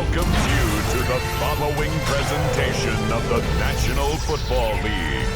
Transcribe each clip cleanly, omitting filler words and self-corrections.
welcomes you to the following presentation of the National Football League.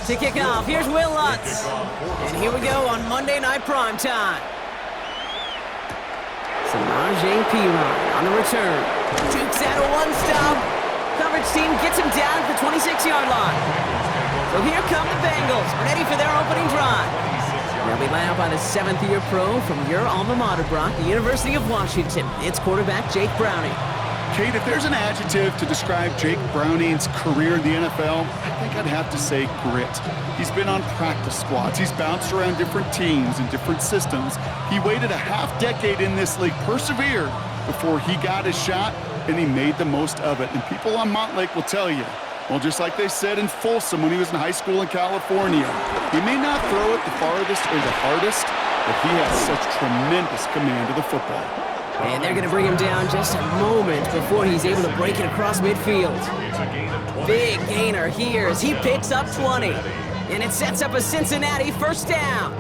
To kick off, here's Will Lutz. And here we go on Monday Night Primetime. Samaje Perine on the return. Jukes out a one-stop. Coverage team gets him down at the 26-yard line. So here come the Bengals, ready for their opening drive. They'll be led out by the seventh-year pro from your alma mater, Brock, the University of Washington. It's quarterback Jake Browning. Kate, if there's an adjective to describe Jake Browning's career in the NFL, I think I'd have to say grit. He's been on practice squads. He's bounced around different teams and different systems. He waited a half-decade in this league, persevered before he got his shot, and he made the most of it. And people on Montlake will tell you, well, just like they said in Folsom when he was in high school in California, he may not throw it the farthest or the hardest, but he has such tremendous command of the football. And they're going to bring him down just a moment before he's able to break it across midfield. Big gainer here as he picks up 20. And it sets up a Cincinnati first down.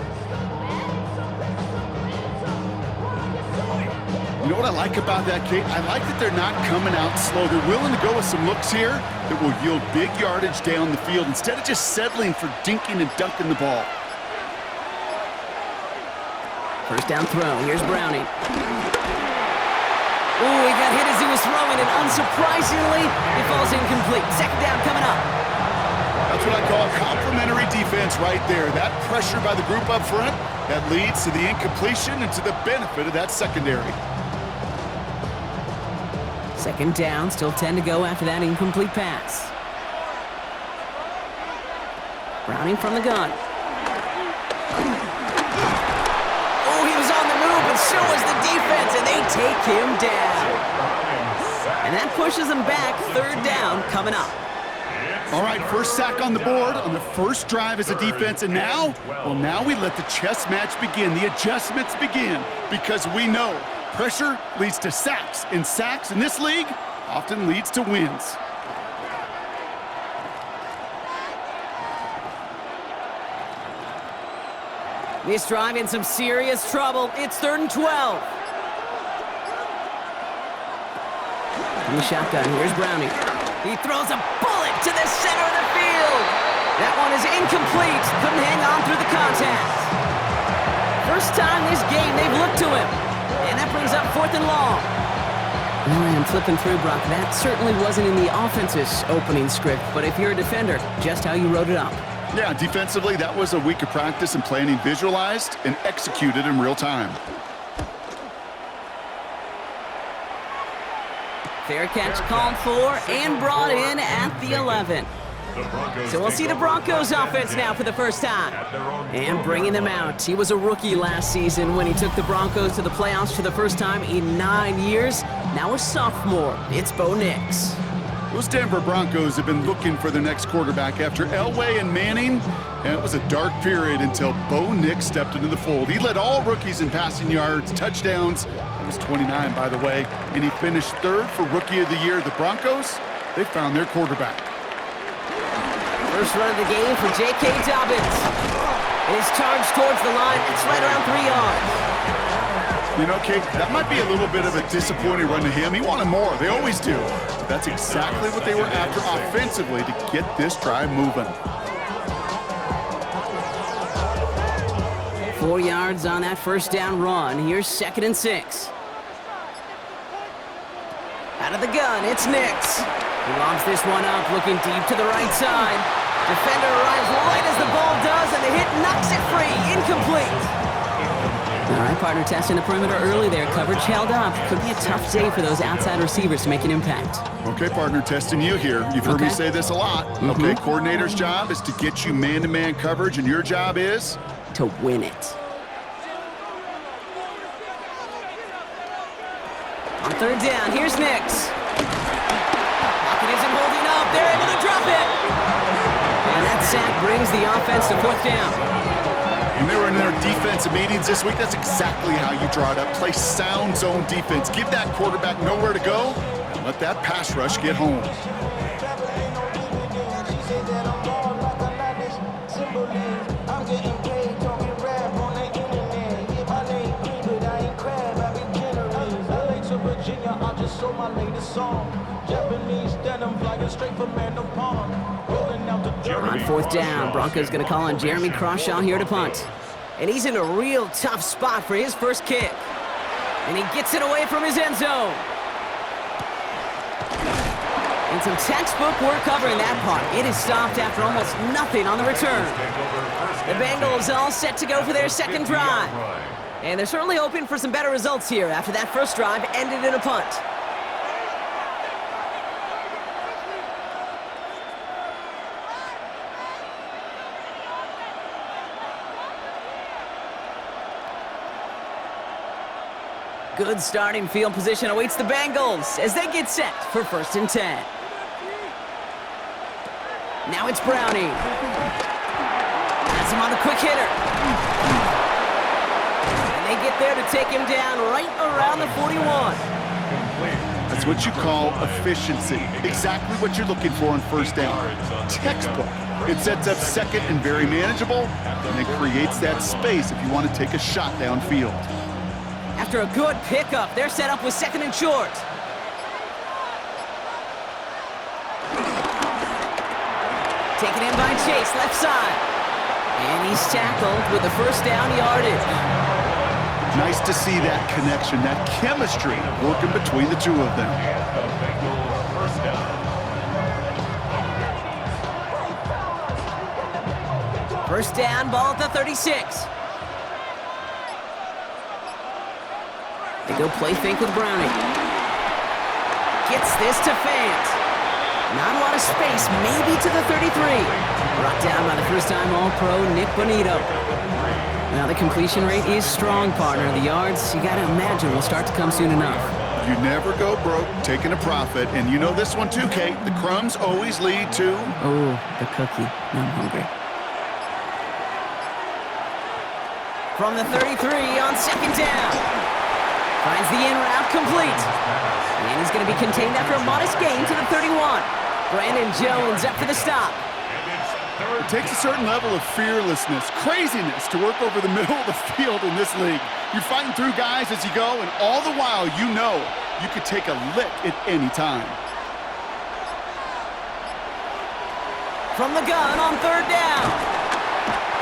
You know what I like about that, Kate? I like that they're not coming out slow. They're willing to go with some looks here that will yield big yardage down the field instead of just settling for dinking and dunking the ball. First down throw. Here's Browning. Ooh, he got hit as he was throwing, and unsurprisingly, it falls incomplete. Second down coming up. That's what I call complimentary defense right there. That pressure by the group up front, that leads to the incompletion and to the benefit of that secondary. Second down, still 10 to go after that incomplete pass. Browning from the gun. So is the defense, and they take him down. And that pushes them back. Third down coming up. All right, first sack on the board on the first drive as a defense, and now, well, now we let the chess match begin, the adjustments begin, because we know pressure leads to sacks, and sacks in this league often leads to wins. This drive in some serious trouble. It's 3rd and 12. In the shotgun, here's Browning. He throws a bullet to the center of the field. That one is incomplete. Couldn't hang on through the contact. First time this game they've looked to him. And that brings up 4th and long. Well, I'm flipping through, Brock. That certainly wasn't in the offense's opening script. But if you're a defender, just how you wrote it up. Yeah, defensively, that was a week of practice and planning visualized and executed in real time. Fair catch called for and brought in at the 11. So we'll see the Broncos offense now for the first time. And bringing them out. He was a rookie last season when he took the Broncos to the playoffs for the first time in 9 years. Now a sophomore. It's Bo Nix. Those Denver Broncos have been looking for their next quarterback after Elway and Manning, and it was a dark period until Bo Nix stepped into the fold. He led all rookies in passing yards, touchdowns. He was 29, by the way, and he finished 3rd for Rookie of the Year. The Broncos, they found their quarterback. First run of the game for J.K. Dobbins. His charge towards the line. It's right around 3 yards. You know, Kate, that might be a little bit of a disappointing run to him. He wanted more. They always do. But that's exactly what they were after offensively to get this drive moving. 4 yards on that first down run. Here's 2nd and 6. Out of the gun, it's Nix. He lobs this one up, looking deep to the right side. Defender arrives right as the ball does, and the hit knocks it free. Incomplete. All right, partner, testing the perimeter early there. Coverage held up. Could be a tough day for those outside receivers to make an impact. Okay, partner, testing you here. You've heard me say this a lot. Okay, coordinator's job is to get you man-to-man coverage, and your job is? To win it. On 3rd down, here's Nix. Pocket isn't holding up. They're able to drop it. And that sack brings the offense to 4th down. When they were in their defensive meetings this week, that's exactly how you draw it up. Play sound zone defense. Give that quarterback nowhere to go, and let that pass rush get home. On 4th down, Broncos going to call on Jeremy Crawshaw here to punt. And he's in a real tough spot for his first kick. And he gets it away from his end zone. And some textbook work covering that punt. It is stopped after almost nothing on the return. The Bengals all set to go for their 2nd drive. And they're certainly hoping for some better results here after that first drive ended in a punt. Good starting field position awaits the Bengals as they get set for 1st and 10. Now it's Browning. Has him on the quick hitter. And they get there to take him down right around the 41. That's what you call efficiency. Exactly what you're looking for on 1st down. Textbook. It sets up 2nd and very manageable, and it creates that space if you want to take a shot downfield. After a good pickup, they're set up with 2nd and short. Taken in by Chase, left side. And he's tackled with the 1st down yardage. Nice to see that connection, that chemistry working between the two of them. First down, ball at the 36. They go play fake with Browning. Gets this to Fant. Not a lot of space, maybe to the 33. Brought down by the first-time All-Pro, Nick Bonito. Now the completion rate is strong, partner. The yards, you got to imagine, will start to come soon enough. You never go broke taking a profit, and you know this one too, Kate. The crumbs always lead to... Oh, the cookie. Now I'm hungry. From the 33 on 2nd down. Finds the in route complete. And he's going to be contained after a modest gain to the 31. Brandon Jones up for the stop. It takes a certain level of fearlessness, craziness to work over the middle of the field in this league. You're fighting through guys as you go, and all the while you know you could take a lick at any time. From the gun on 3rd down.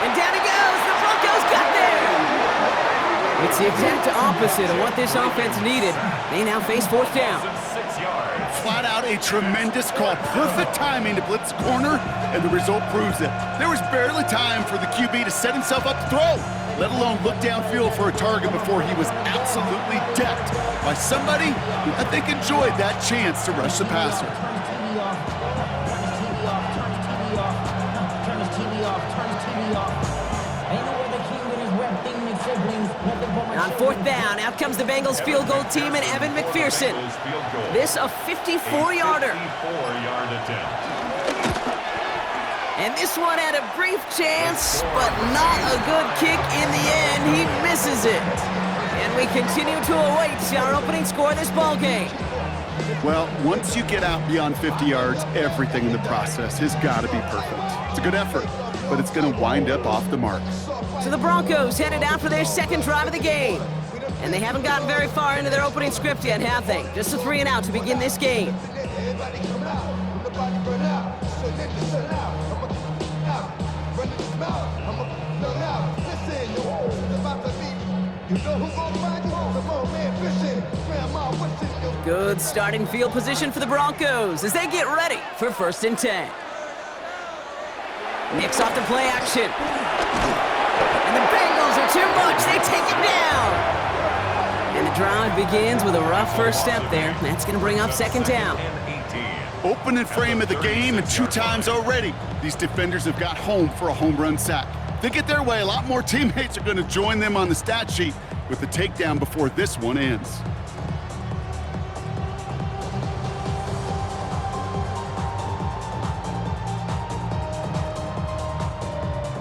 And down he goes. The Broncos got there. It's the exact opposite of what this offense needed. They now face 4th down. Flat out a tremendous call. Perfect timing to blitz the corner, and the result proves it. There was barely time for the QB to set himself up to throw, let alone look downfield for a target before he was absolutely decked by somebody who I think enjoyed that chance to rush the passer. On 4th down, out comes the Bengals field goal team and Evan McPherson. This a 54-yarder. And this one had a brief chance, but not a good kick in the end. He misses it. And we continue to await our opening score of this ball game. Well, once you get out beyond 50 yards, everything in the process has got to be perfect. It's a good effort, but it's going to wind up off the mark. So the Broncos headed out for their 2nd drive of the game. And they haven't gotten very far into their opening script yet, have they? Just a 3 and out to begin this game. Good starting field position for the Broncos as they get ready for 1st and 10. Nicks off the play action. And the Bengals are too much. They take it down. And the drive begins with a rough first step there. That's going to bring up 2nd down. Opening frame of the game, and 2 times already, these defenders have got home for a home run sack. If they get their way, a lot more teammates are going to join them on the stat sheet with the takedown before this one ends.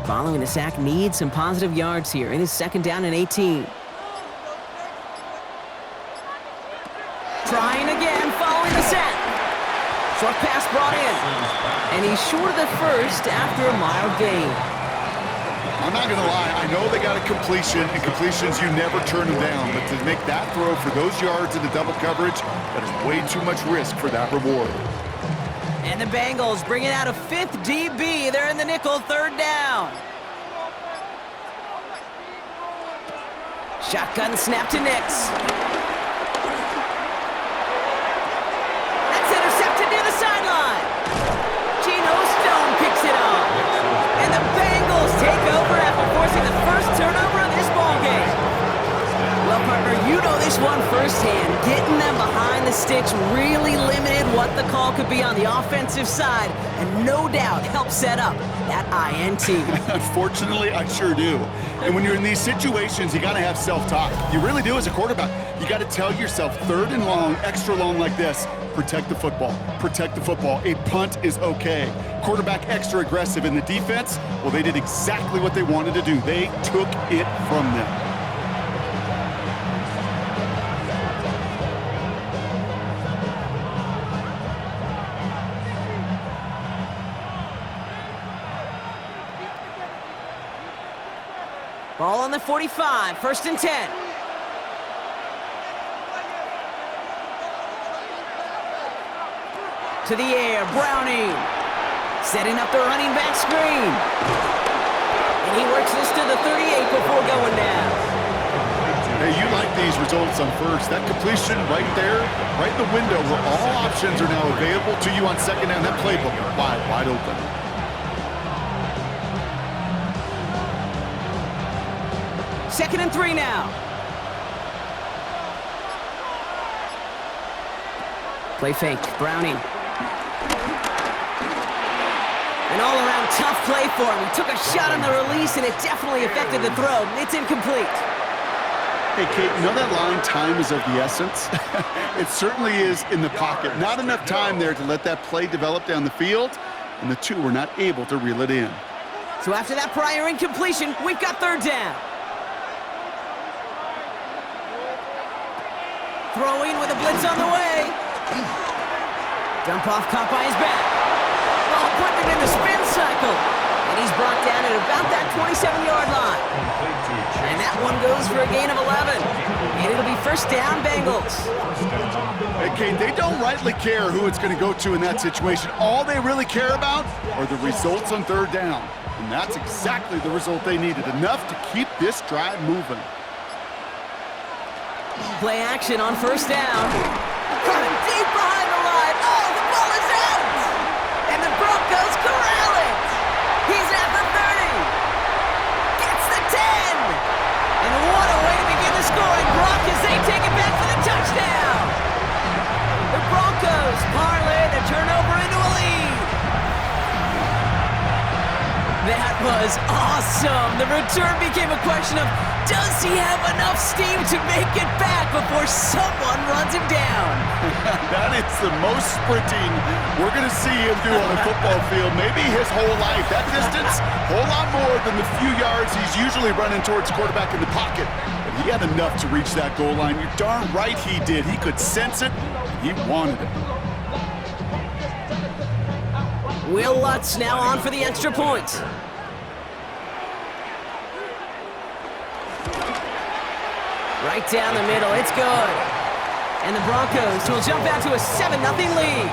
Following the sack needs some positive yards here. It is 2nd down and 18. Trying again following the sack. Short pass brought in. And he's short of the first after a mild gain. I'm not going to lie, I know they got a completion, and completions, you never turn them down. But to make that throw for those yards in the double coverage, that is way too much risk for that reward. And the Bengals bring it out a 5th DB. They're in the nickel, 3rd down. Shotgun snap to Nicks. That's intercepted near the sideline. Geno Stone picks it up. And the Bengals take over after forcing the first turnover of this ballgame. Well, partner, you know this one firsthand. Getting them behind the sticks really limited what the call could be on the offensive side, and no doubt helped set up that INT. Unfortunately, I sure do. And when you're in these situations, you got to have self-talk. You really do as a quarterback. You got to tell yourself 3rd and long, extra long like this, protect the football, protect the football. A punt is okay. Quarterback extra aggressive in the defense, well, they did exactly what they wanted to do. They took it from them. Ball on the 45, 1st and 10. To the air, Browning. Setting up the running back screen. And he works this to the 38 before going down. Hey, you like these results on first. That completion right there, right in the window where all options are now available to you on 2nd down. That playbook wide open. Second and 3 now. Play fake, Browning. An all-around tough play for him. He took a shot on the release, and it definitely affected the throw. It's incomplete. Hey, Kate, you know that line, time is of the essence? It certainly is in the pocket. Not enough time there to let that play develop down the field, and the 2 were not able to reel it in. So after that prior incompletion, we've got 3rd down. Throwing with a blitz on the way. Dump off caught by his back. Ball putting it in the spin cycle. And he's brought down at about that 27-yard line. And that one goes for a gain of 11. And it'll be 1st down, Bengals. Hey, Kate, they don't rightly care who it's going to go to in that situation. All they really care about are the results on 3rd down. And that's exactly the result they needed. Enough to keep this drive moving. Play action on 1st down. Coming deep behind the line. Oh, the ball is out! And the Broncos corral it! He's at the 30. Gets the 10. And what a way to begin the scoring. Broncos, they take it back for the touchdown. The Broncos parlay the turnover into a lead. That was awesome. The return became a question of, does he have enough steam to make it back before someone runs him down? That is the most sprinting we're going to see him do on a football field, maybe his whole life. That distance, a whole lot more than the few yards he's usually running towards the quarterback in the pocket. But he had enough to reach that goal line. You're darn right he did. He could sense it. He wanted it. Will Lutz now on for the extra point. Right down the middle, it's good. And the Broncos will jump out to a 7-0 lead.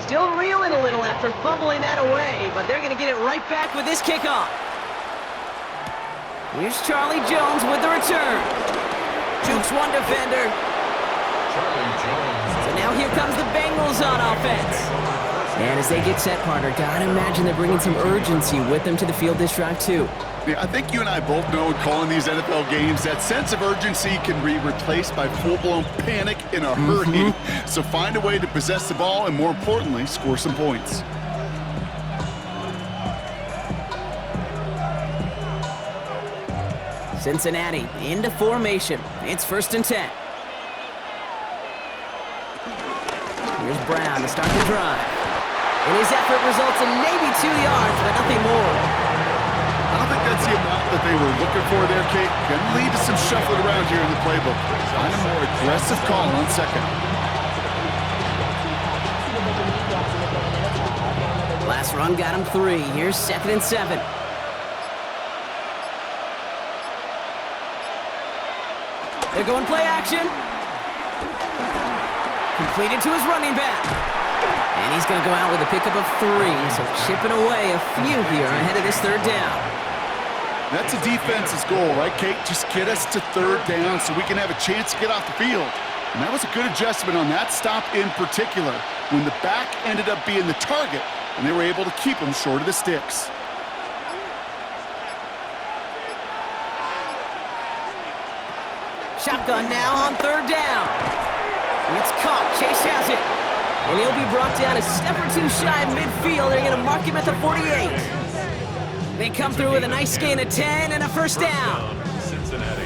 Still reeling a little after fumbling that away, but they're going to get it right back with this kickoff. Here's Charlie Jones with the return. Jukes one defender. So now here comes the Bengals on offense. And as they get set, partner, gotta imagine they're bringing some urgency with them to the field this drive, too. Yeah, I think you and I both know in calling these NFL games, that sense of urgency can be replaced by full-blown panic in a hurry. So find a way to possess the ball and, more importantly, score some points. Cincinnati into formation. It's 1st and 10. Here's Brown to start the drive. And his effort results in maybe 2 yards, but nothing more. I don't think that's the amount that they were looking for there, Kate. Can lead to some shuffling around here in the playbook. Find a more aggressive call on 2nd. Last run got him 3. Here's 2nd and 7. They're going play action. Completed to his running back. And he's going to go out with a pickup of 3. So chipping away a few here ahead of this 3rd down. That's a defense's goal, right, Kate? Just get us to 3rd down so we can have a chance to get off the field. And that was a good adjustment on that stop in particular, when the back ended up being the target, and they were able to keep him short of the sticks. Shotgun now on 3rd down. It's caught. Chase has it. And he'll be brought down a step or 2 shy of midfield. They're going to mark him at the 48. They come through with a nice gain of 10 and a 1st down. Cincinnati.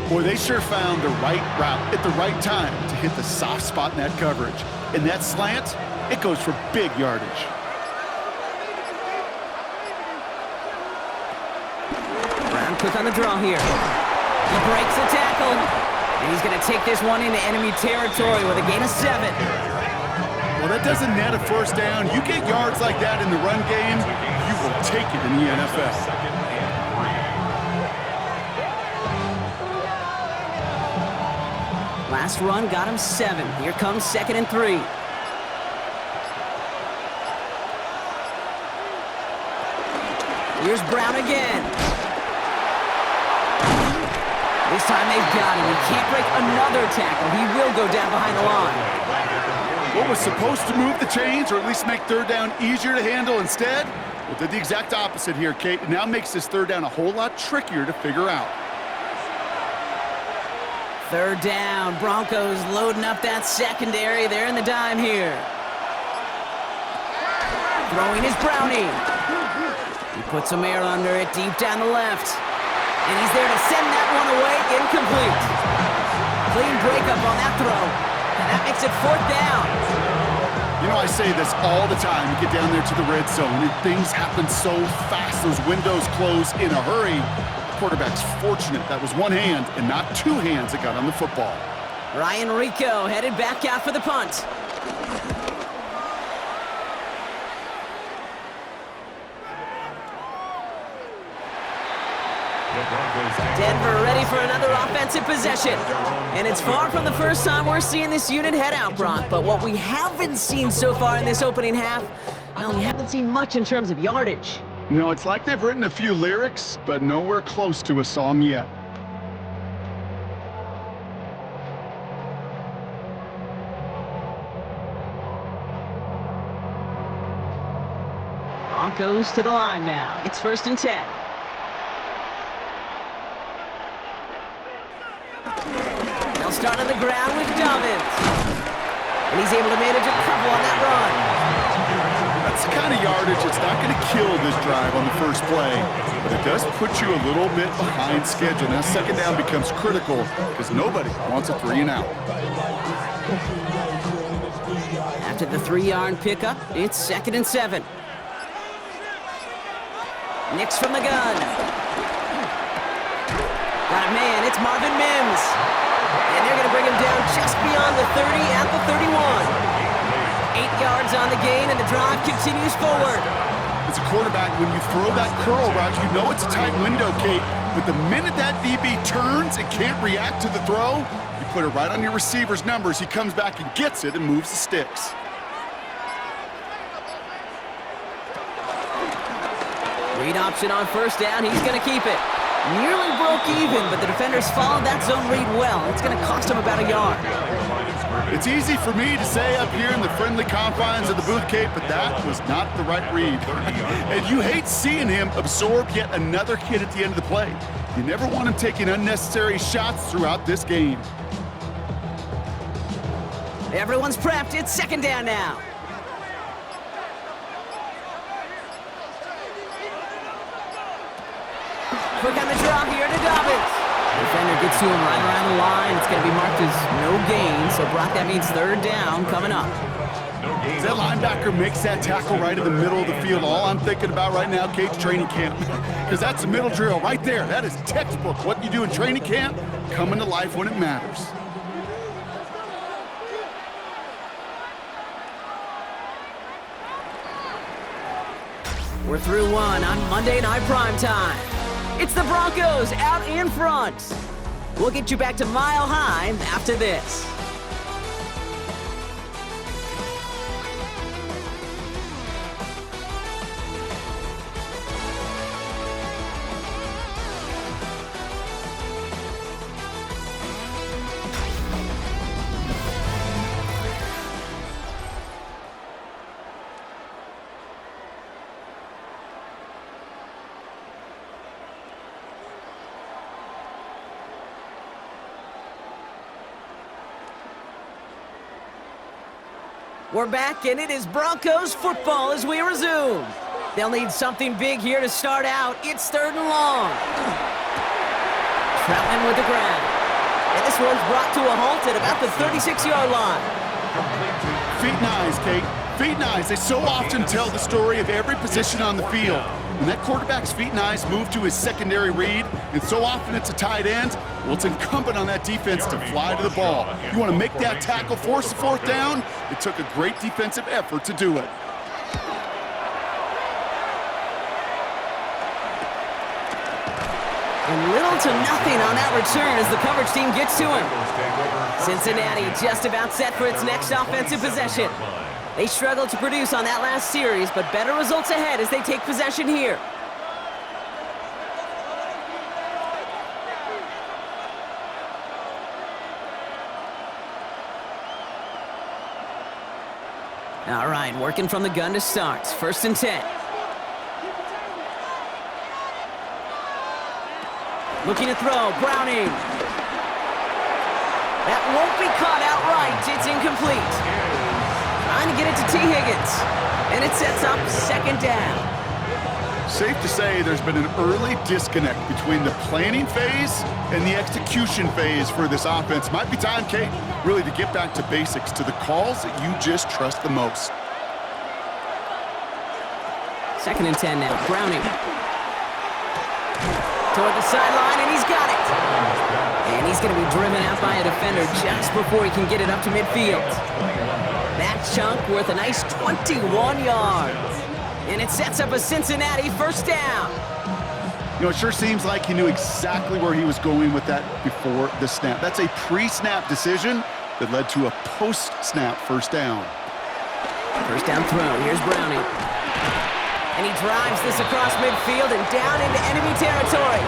Boy, they sure found the right route at the right time to hit the soft spot in that coverage. And that slant, it goes for big yardage. Brown quick on the draw here. He breaks the tackle. And he's going to take this one into enemy territory with a gain of 7. Well, that doesn't net a 1st down. You get yards like that in the run game, you will take it in the NFL. Last run got him 7. Here comes 2nd and 3. Here's Brown again. This time they've got him. He can't break another tackle. He will go down behind the line. What was supposed to move the chains, or at least make 3rd down easier to handle instead? Well, did the exact opposite here, Kate. It now makes this 3rd down a whole lot trickier to figure out. 3rd down. Broncos loading up that secondary. They're in the dime here. Throwing is Browning. He puts some air under it deep down the left. And he's there to send that one away. Incomplete. Clean breakup on that throw. And that makes it 4th down. You know, I say this all the time. You get down there to the red zone, and things happen so fast. Those windows close in a hurry. The quarterback's fortunate that was one hand and not 2 hands that got on the football. Ryan Rico headed back out for the punt. Denver ready for another offensive possession. And it's far from the first time we're seeing this unit head out, Brock. But what we haven't seen so far in this opening half, well, we haven't seen much in terms of yardage. No, it's like they've written a few lyrics, but nowhere close to a song yet. Broncos to the line now. It's 1st and 10. They'll start on the ground with Dobbins. And he's able to manage a couple on that run. That's the kind of yardage that's not going to kill this drive on the first play, but it does put you a little bit behind schedule. Now 2nd down becomes critical because nobody wants a 3 and out. After the 3-yard pickup, it's 2nd and 7. Nix from the gun. Got a man, it's Marvin Mims. And they're going to bring him down just beyond the 30 at the 31. 8 yards on the gain, and the drive continues forward. As a quarterback, when you throw that curl route, you know it's a tight window, Kate. But the minute that DB turns and can't react to the throw, you put it right on your receiver's numbers. He comes back and gets it and moves the sticks. Read option on first down. He's going to keep it. Nearly broke even, but the defenders followed that zone read well. It's going to cost him about a yard. It's easy for me to say up here in the friendly confines of the booth, Kate, but that was not the right read. And you hate seeing him absorb yet another hit at the end of the play. You never want him taking unnecessary shots throughout this game. Everyone's prepped. It's second down now. Quick on the draw here to Dobbins. Defender gets to him right around the line. It's going to be marked as no gain, so Brock, that means third down coming up. As that linebacker makes that tackle right in the middle of the field, all I'm thinking about right now, Kate's training camp. Because that's a middle drill right there. That is textbook. What you do in training camp, coming to life when it matters. We're through one on Monday Night Primetime. It's the Broncos out in front. We'll get you back to Mile High after this. We're back, and it is Broncos football as we resume. They'll need something big here to start out. It's third and long. Troutman with the grab. And this one's brought to a halt at about the 36-yard line. Feet and eyes, Kate. Feet and eyes. They so often tell the story of every position on the field. When that quarterback's feet and eyes move to his secondary read, and so often it's a tight end, well, it's incumbent on that defense to fly to the ball. You want to make that tackle, force the fourth down? It took a great defensive effort to do it. And little to nothing on that return as the coverage team gets to him. Cincinnati just about set for its next offensive possession. They struggled to produce on that last series, but better results ahead as they take possession here. All right, working from the gun to start. First and 10. Looking to throw, Browning. That won't be caught outright. It's incomplete. Trying to get it to T. Higgins. And it sets up second down. Safe to say there's been an early disconnect between the planning phase and the execution phase for this offense. Might be time, Kate, really to get back to basics, to the calls that you just trust the most. Second and 10 now. Browning. Toward the sideline, and he's got it. And he's going to be driven out by a defender just before he can get it up to midfield. That chunk worth a nice 21 yards. And it sets up a Cincinnati first down. You know, it sure seems like he knew exactly where he was going with that before the snap. That's a pre-snap decision that led to a post-snap first down. First down throw. Here's Browning. And he drives this across midfield and down into enemy territory.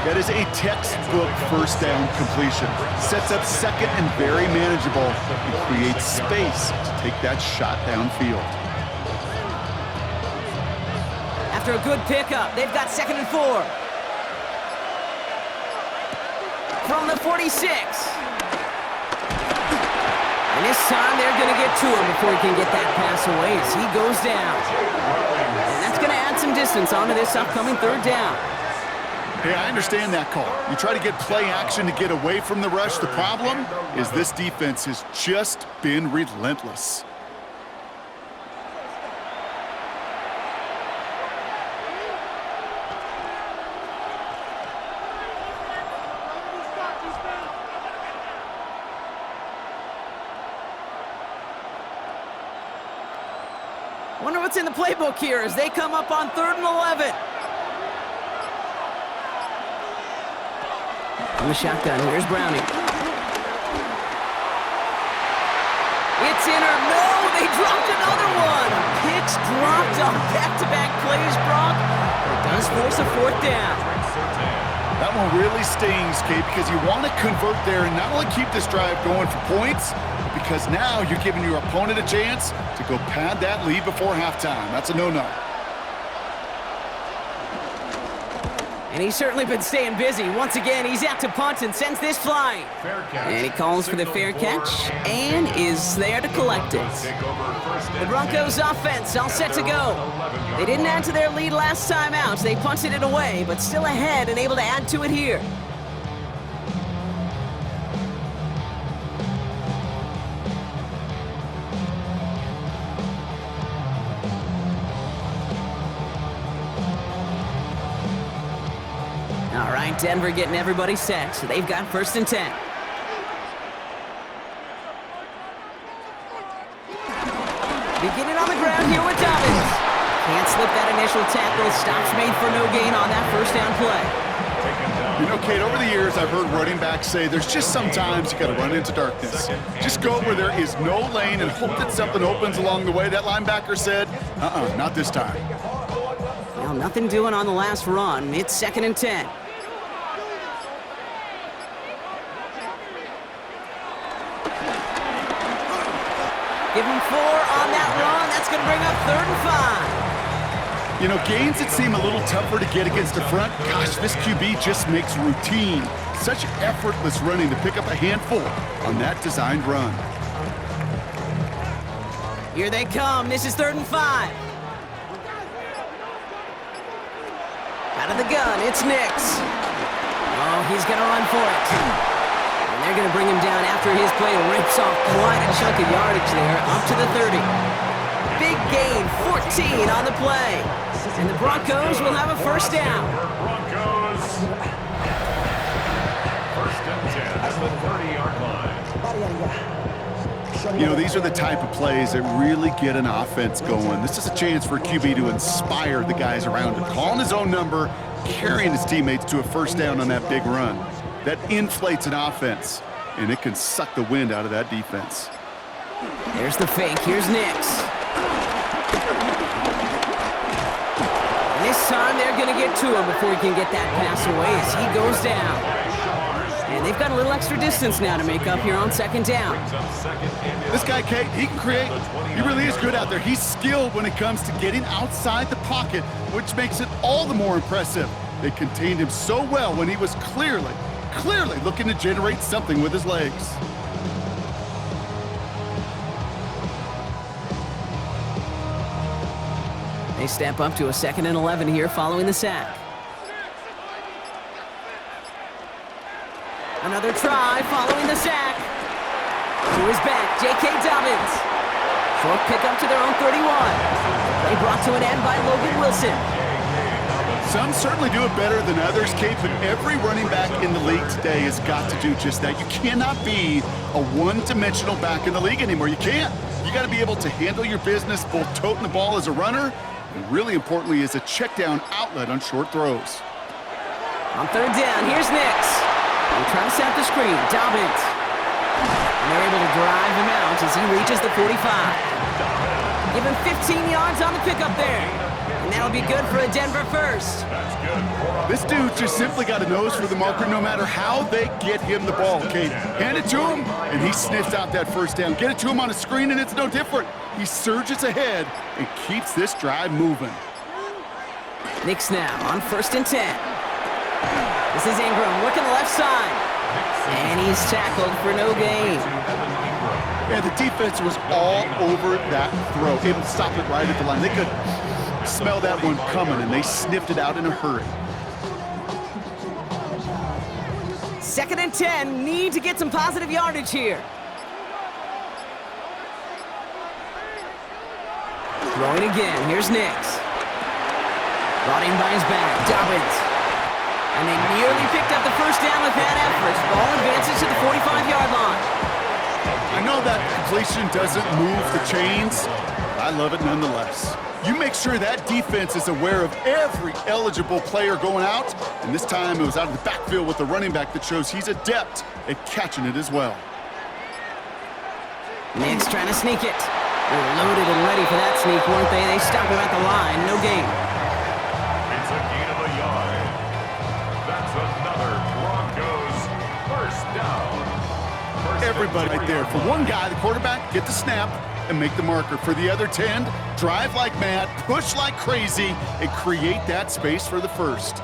That is a textbook first down completion. Sets up second and very manageable and creates space to take that shot downfield. After a good pickup, they've got second and 4. From the 46. And this time they're going to get to him before he can get that pass away as he goes down. And that's going to add some distance onto this upcoming third down. Hey, I understand that call. You try to get play action to get away from the rush. The problem is this defense has just been relentless. Wonder what's in the playbook here as they come up on 3rd and 11. In the shotgun, here's Browning. It's in or no, they dropped another one. Picks dropped on back-to-back plays, Brock. It does force a 4th down. That one really stings, Kate, because you want to convert there and not only keep this drive going for points, but because now you're giving your opponent a chance to go pad that lead before halftime. That's a no-no. And he's certainly been staying busy. Once again, he's out to punt and sends this flying. And he calls for the fair catch and is there to collect it. The Broncos offense all set to go. They didn't add to their lead last time out. They punted it away, but still ahead and able to add to it here. All right, Denver getting everybody set, so they've got 1st and 10. Beginning on the ground here with Dobbins. Can't slip that initial tackle. Stops made for no gain on that 1st down play. You know, Kate, over the years, I've heard running backs say there's just sometimes you got to run into darkness. Just go where there is no lane and hope that something opens along the way. That linebacker said, not this time. Well, nothing doing on the last run. It's 2nd and 10. Give him 4 on that run. That's going to bring up 3rd and 5. You know, gains that seem a little tougher to get against the front, gosh, this QB just makes routine. Such effortless running to pick up a handful on that designed run. Here they come. This is 3rd and 5. Out of the gun, it's Nix. Oh, he's going to run for it. And they're going to bring him down after his play rips off quite a chunk of yardage there, up to the 30. Big gain, 14 on the play. And the Broncos will have a 1st down. Broncos. 1st and 10 at the 30-yard line. You know, these are the type of plays that really get an offense going. This is a chance for QB to inspire the guys around him. Calling his own number, carrying his teammates to a 1st down on that big run. That inflates an offense, and it can suck the wind out of that defense. There's the fake. Here's Nix. And this time they're going to get to him before he can get that pass away as he goes down. And they've got a little extra distance now to make up here on 2nd down. This guy, Kate, he can create. He really is good out there. He's skilled when it comes to getting outside the pocket, which makes it all the more impressive. They contained him so well when he was clearly looking to generate something with his legs. They step up to a 2nd and 11 here following the sack. Another try following the sack. To his back, J.K. Dobbins. Short pickup to their own 31. They brought to an end by Logan Wilson. Some certainly do it better than others, Kate, but every running back in the league today has got to do just that. You cannot be a one-dimensional back in the league anymore. You can't. You got to be able to handle your business, both toting the ball as a runner, and really importantly, as a check-down outlet on short throws. On 3rd down, here's Nix. They try to set the screen. Dobbins. And they're able to drive him out as he reaches the 45. Give him 15 yards on the pickup there. And that'll be good for a Denver 1st. This dude just simply got a nose for the marker no matter how they get him the ball, Kate. Hand it to him, and he sniffs out that 1st down. Get it to him on a screen, and it's no different. He surges ahead and keeps this drive moving. Nix now on 1st and 10. This is Ingram working the left side. And he's tackled for no gain. Yeah, the defense was all over that throw. Able to stop it right at the line. They could smell that one coming, and they sniffed it out in a hurry. 2nd and 10. Need to get some positive yardage here. Throwing again. Here's Nix. Brought in by his back. Dobbins. And they nearly picked up the 1st down with that effort. Ball advances to the 45-yard line. I know that completion doesn't move the chains. I love it nonetheless. You make sure that defense is aware of every eligible player going out, and this time it was out of the backfield with the running back that shows he's adept at catching it as well. Knicks trying to sneak it. They were loaded and ready for that sneak, weren't they? They stop him at the line. No gain. It's a gain of a yard. That's another Broncos first down. Everybody right there. For one guy, the quarterback, get the snap and make the marker. For the other 10, drive like mad, push like crazy, and create that space for the first.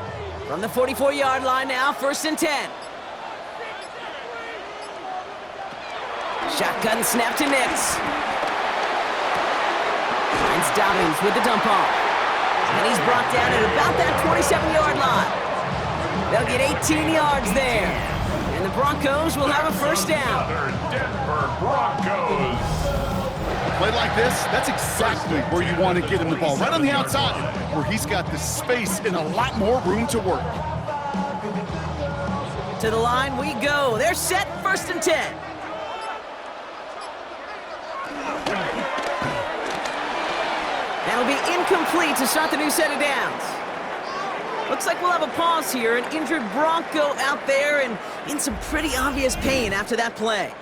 From the 44-yard line now, 1st and 10. Shotgun snap to Nix. Finds Dobbins with the dump off. And he's brought down at about that 27-yard line. They'll get 18 yards there. And the Broncos will have a first down. Denver Broncos. Play like this, that's exactly where you want to get him the ball. Right on the outside, where he's got the space and a lot more room to work. To the line we go. They're set, 1st and 10. That'll be incomplete to start the new set of downs. Looks like we'll have a pause here. An injured Bronco out there and in some pretty obvious pain after that play.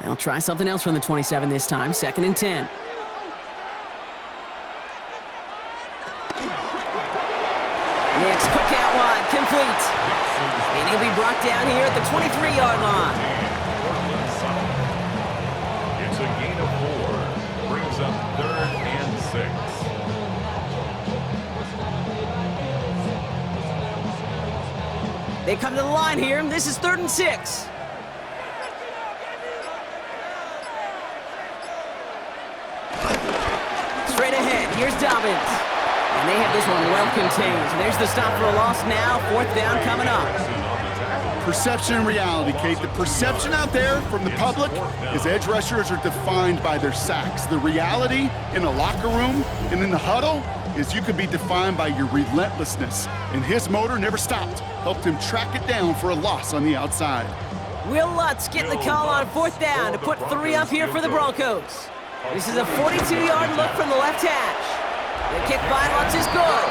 They'll try something else from the 27 this time. 2nd and 10. Nix, quick out wide, complete. And he'll be brought down here at the 23-yard line. It's a gain of 4. Brings up 3rd and 6. They come to the line here. This is 3rd and 6. Straight ahead, here's Dobbins. And they have this one well contained. So there's the stop for a loss now. 4th down coming up. Perception and reality, Kate. The perception out there from the public is edge rushers are defined by their sacks. The reality in a locker room and in the huddle is you could be defined by your relentlessness. And his motor never stopped. Helped him track it down for a loss on the outside. Will Lutz getting the call on 4th down to put 3 up here for the Broncos. This is a 42-yard look from the left hash. The kick by Lutz is good.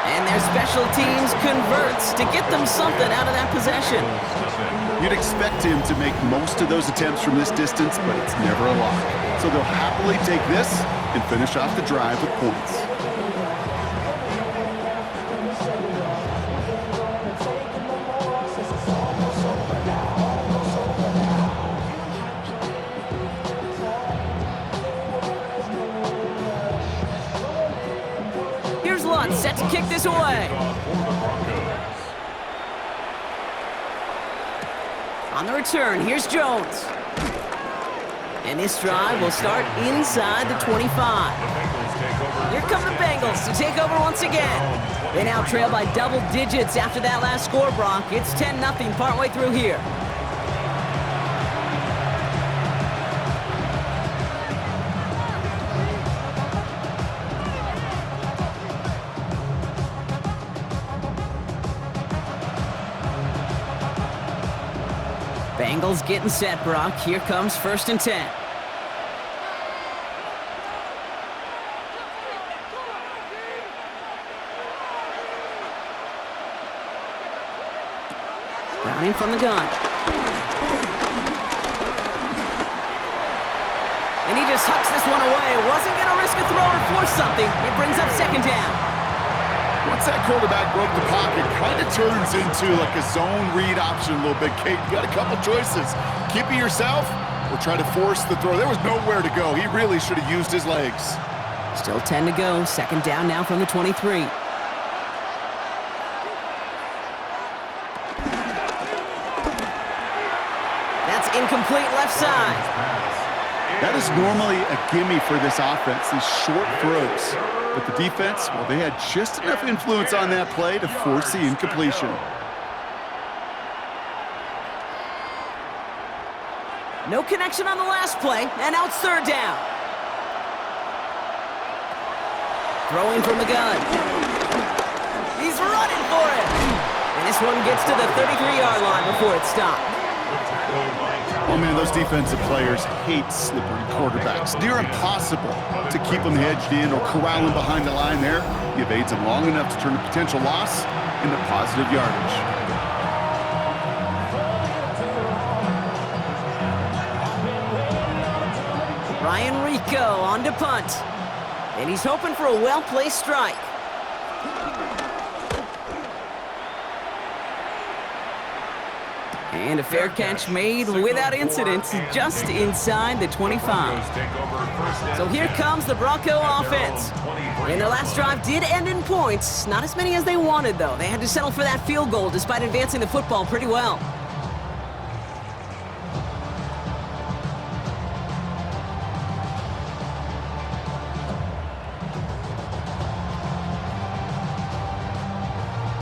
And their special teams converts to get them something out of that possession. You'd expect him to make most of those attempts from this distance, but it's never a lock. So they'll happily take this and finish off the drive with points. Set to kick this away. On the return, here's Jones. And this drive will start inside the 25. Here come the Bengals to take over once again. They now trail by double digits after that last score, Brock. It's 10-0 partway through here. Bengals getting set, Brock. Here comes 1st and 10. Browning from the gun. And he just hucks this one away. Wasn't going to risk a throw or force something. It brings up 2nd down. Once that quarterback broke the pocket, kind of turns into like a zone read option a little bit, Kate. You got a couple choices. Keep it yourself or try to force the throw. There was nowhere to go. He really should have used his legs. Still 10 to go. 2nd down now from the 23. That's incomplete left side. That is normally a gimme for this offense, these short throws. But the defense, well, they had just enough influence on that play to force the incompletion. No connection on the last play, and now it's third down. Throwing from the gun. He's running for it. And this one gets to the 33-yard line before it stopped. Oh, man, those defensive players hate slippery quarterbacks. Near impossible to keep them hedged in or corral them behind the line there. He evades them long enough to turn a potential loss into positive yardage. Ryan Rico on to punt. And he's hoping for a well-placed strike. And a fair catch made without incident, just inside the 25. So here comes the Bronco offense. And their last drive did end in points. Not as many as they wanted, though. They had to settle for that field goal despite advancing the football pretty well.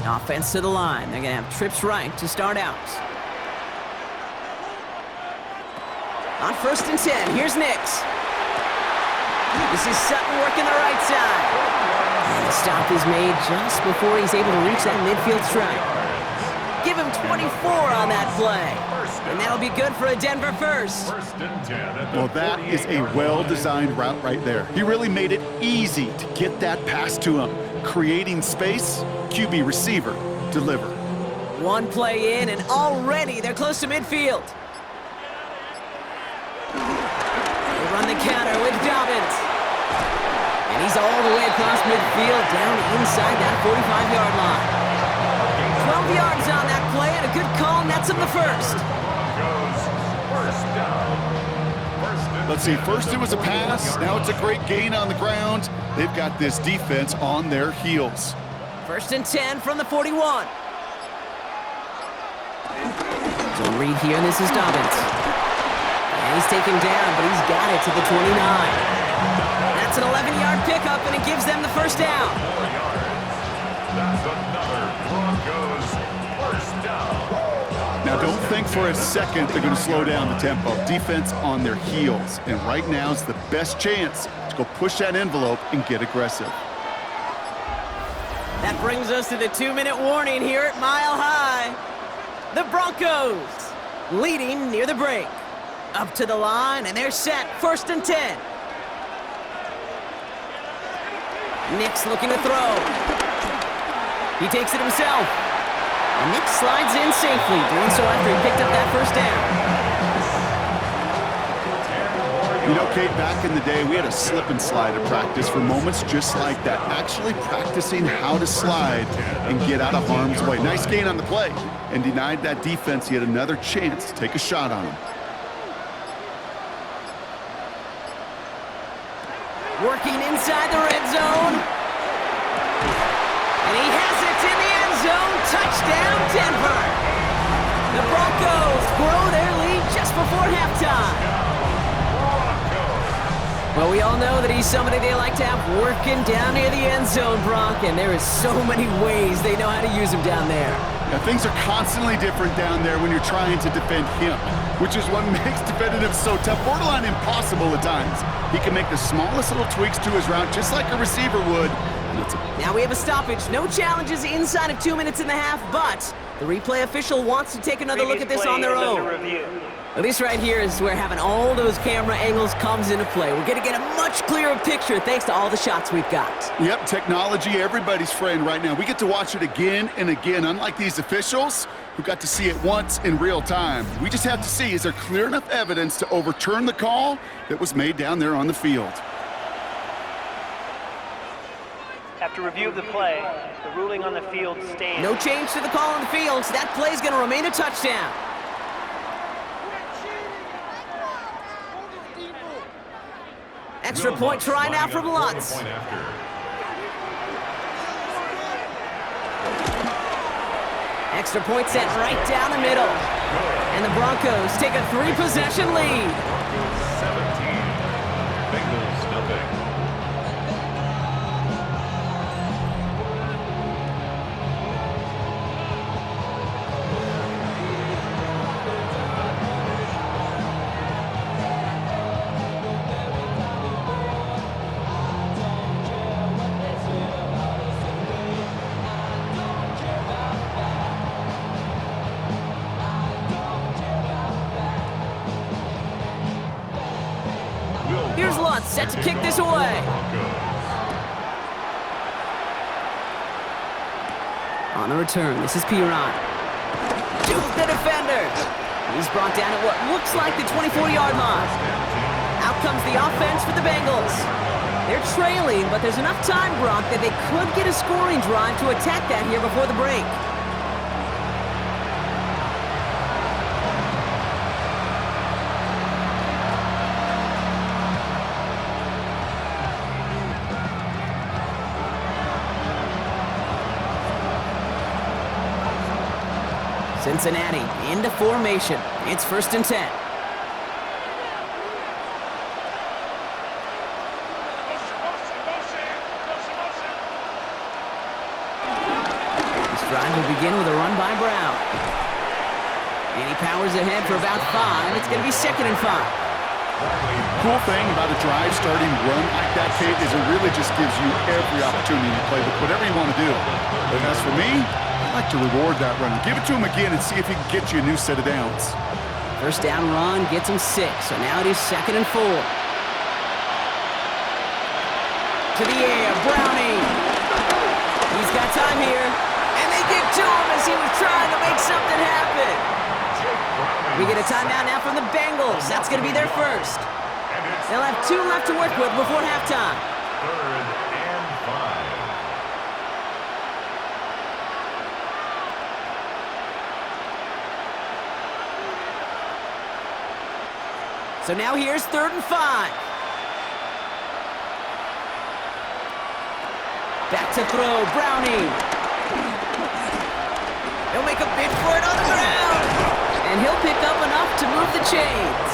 Offense to the line. They're going to have trips right to start out. On 1st and 10, here's Nix. This is Sutton working the right side. And the stop is made just before he's able to reach that midfield strike. Give him 24 on that play. And that'll be good for a Denver first. Well, that is a well-designed route right there. He really made it easy to get that pass to him. Creating space, QB receiver, deliver. One play in, and already they're close to midfield. They run the counter with Dobbins. And he's all the way across midfield, down inside that 45-yard line. 12 yards on that play, and a good call nets him the first. Let's see, first it was a pass, now it's a great gain on the ground. They've got this defense on their heels. 1st and 10 from the 41. So read here, and this is Dobbins. And he's taken down, but he's got it to the 29. That's an 11-yard pickup, and it gives them the first down. That's another Broncos first down. Now don't think for a second they're going to slow down the tempo. Defense on their heels, and right now is the best chance to go push that envelope and get aggressive. That brings us to the 2-minute warning here at Mile High. The Broncos leading near the break. Up to the line, and they're set. 1st and 10. Nix looking to throw. He takes it himself. And Nix slides in safely, doing so after he picked up that first down. You know, Kate, back in the day, we had a slip and slide at practice for moments just like that. Actually practicing how to slide and get out of harm's way. Nice gain on the play, and denied that defense yet another chance to take a shot on him. Working inside the red zone. And he has it in the end zone. Touchdown, Denver. The Broncos grow their lead just before halftime. Well, we all know that he's somebody they like to have working down near the end zone, Brock, and there is so many ways they know how to use him down there. Now, things are constantly different down there when you're trying to defend him, which is what makes defending him so tough, borderline impossible at times. He can make the smallest little tweaks to his route, just like a receiver would. Now we have a stoppage. No challenges inside of 2 minutes and a half, but the replay official wants to take another look at this on their own. Well, this right here is where having all those camera angles comes into play. We're going to get a much clearer picture thanks to all the shots we've got. Yep, technology, everybody's friend right now. We get to watch it again and again, unlike these officials who got to see it once in real time. We just have to see, is there clear enough evidence to overturn the call that was made down there on the field? After review of the play, the ruling on the field stands. No change to the call on the field, so that play's going to remain a touchdown. Extra point try now from Lutz. Extra point set right down the middle. And the Broncos take a 3-possession lead. 17, Bengals nothing. Here's Lutz set to kick this away. On the return, this is Piron. Duke the defender. He's brought down at what looks like the 24-yard line. Out comes the offense for the Bengals. They're trailing, but there's enough time, Brock, that they could get a scoring drive to attack that here before the break. Cincinnati into formation. It's 1st and 10. This drive will begin with a run by Brown. And he powers ahead for about 5. It's going to be 2nd and 5. Cool thing about a drive starting run like that, Kate, is it really just gives you every opportunity to play with whatever you want to do. And as for me, I like to reward that runner. Give it to him again and see if he can get you a new set of downs. 1st down run gets him 6, so now it is 2nd and 4. To the air, Browning. He's got time here, and they get to him as he was trying to make something happen. We get a timeout now from the Bengals. That's going to be their first. They'll have 2 left to work with before halftime. 3rd and 5. So now here's 3rd and 5. Back to throw, Browning. He'll make a bid for it on the ground. And he'll pick up enough to move the chains.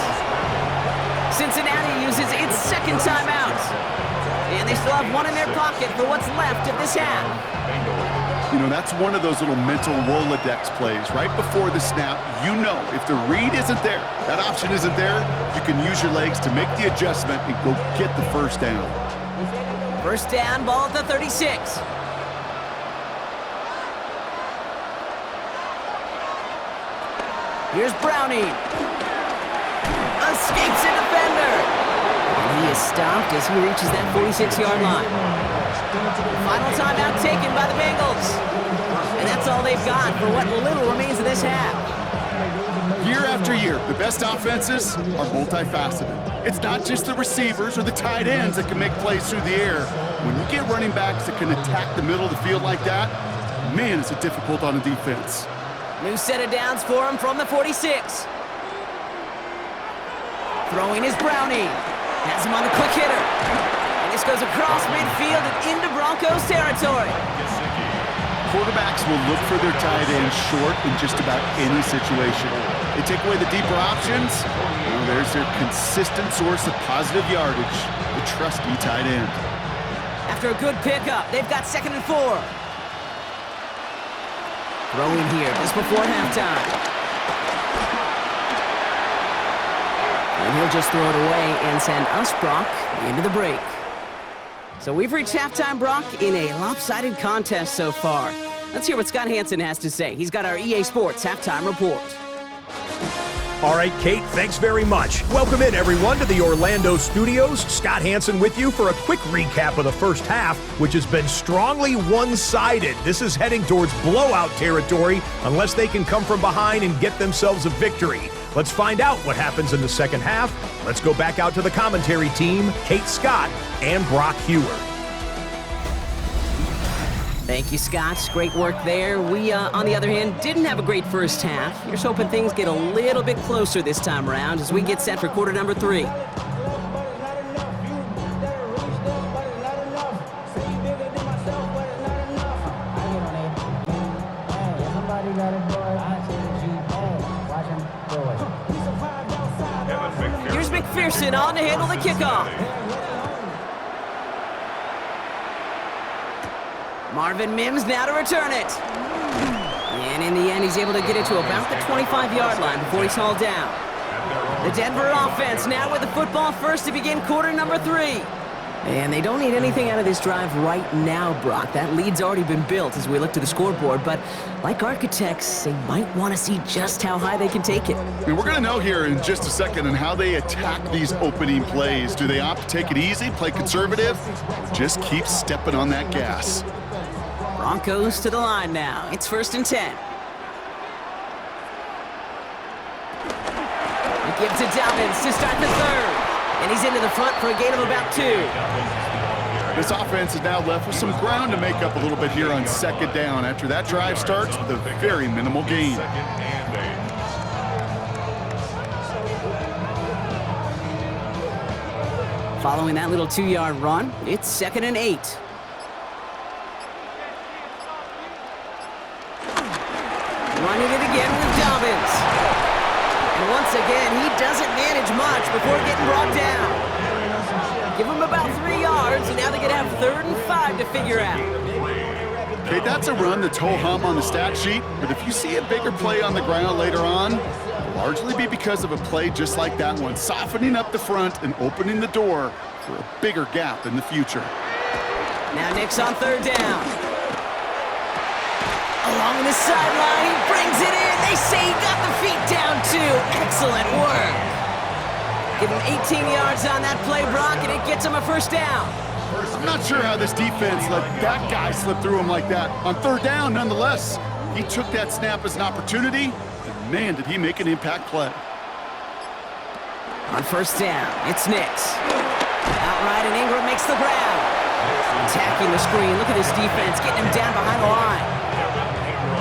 Cincinnati uses its 2nd timeout. And they still have 1 in their pocket for what's left of this half. You know, that's one of those little mental Rolodex plays. Right before the snap, you know if the read isn't there, that option isn't there, you can use your legs to make the adjustment and go get the 1st down. 1st down, ball at the 36. Here's Browning. Escapes a defender. And he is stopped as he reaches that 46-yard line. Final timeout taken by the Bengals. And that's all they've got for what little remains of this half. Year after year, the best offenses are multifaceted. It's not just the receivers or the tight ends that can make plays through the air. When you get running backs that can attack the middle of the field like that, man, it's difficult on a defense. New set of downs for him from the 46. Throwing is Browning. Has him on the quick hitter. And this goes across midfield and into Broncos territory. Quarterbacks will look for their tight end short in just about any situation. They take away the deeper options. Well, there's their consistent source of positive yardage, the trusty tight end. After a good pickup, they've got 2nd and 4. Throwing here just before halftime. And he'll just throw it away and send us, Brock, into the break. So we've reached halftime, Brock, in a lopsided contest so far. Let's hear what Scott Hansen has to say. He's got our EA Sports halftime report. All right, Kate, thanks very much. Welcome in, everyone, to the Orlando studios. Scott Hansen with you for a quick recap of the first half, which has been strongly one-sided. This is heading towards blowout territory unless they can come from behind and get themselves a victory. Let's find out what happens in the second half. Let's go back out to the commentary team, Kate Scott and Brock Hewer. Thank you, Scott. Great work there. We, on the other hand, didn't have a great first half. Here's hoping things get a little bit closer this time around as we get set for quarter number 3. Here's McPherson on to handle the kickoff. Marvin Mims now to return it. And in the end, he's able to get it to about the 25-yard line before he's hauled down. The Denver offense now with the football first to begin quarter number 3. And they don't need anything out of this drive right now, Brock. That lead's already been built as we look to the scoreboard. But like architects, they might want to see just how high they can take it. And we're going to know here in just a second on how they attack these opening plays. Do they opt to take it easy, play conservative, or just keep stepping on that gas? Broncos to the line now. It's 1st and 10. He gives it Dobbins to start the third. And he's into the front for a gain of about 2. This offense is now left with some ground to make up a little bit here on 2nd down after that drive starts with a very minimal gain. Following that little 2-yard run, it's 2nd and 8. Running it again with Dobbins. And once again, he doesn't manage much before getting brought down. Give him about 3 yards, and now they're going to have 3rd and 5 to figure out. Okay, that's a run that's ho-hum on the stat sheet, but if you see a bigger play on the ground later on, it'll largely be because of a play just like that one, softening up the front and opening the door for a bigger gap in the future. Now Nick's on 3rd down. Along the sideline, he brings it in. They say he got the feet down, too. Excellent work. Give him 18 yards on that play, Brock, and it gets him a 1st down. I'm not sure how this defense let that guy slip through him like that. On 3rd down, nonetheless, he took that snap as an opportunity, and man, did he make an impact play. On 1st down, it's Nix. Outright, and Ingram makes the grab. Attacking the screen. Look at this defense, getting him down behind the line.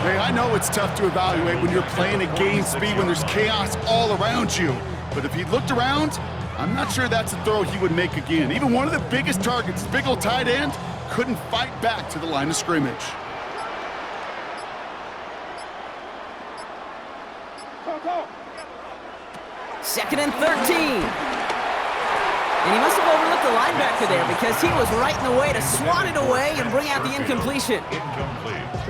Hey, I know it's tough to evaluate when you're playing at game speed when there's chaos all around you. But if he looked around, I'm not sure that's a throw he would make again. Even one of the biggest targets, big old tight end, couldn't fight back to the line of scrimmage. Second and 13. And he must have overlooked the linebacker there because he was right in the way to swat it away and bring out the incompletion.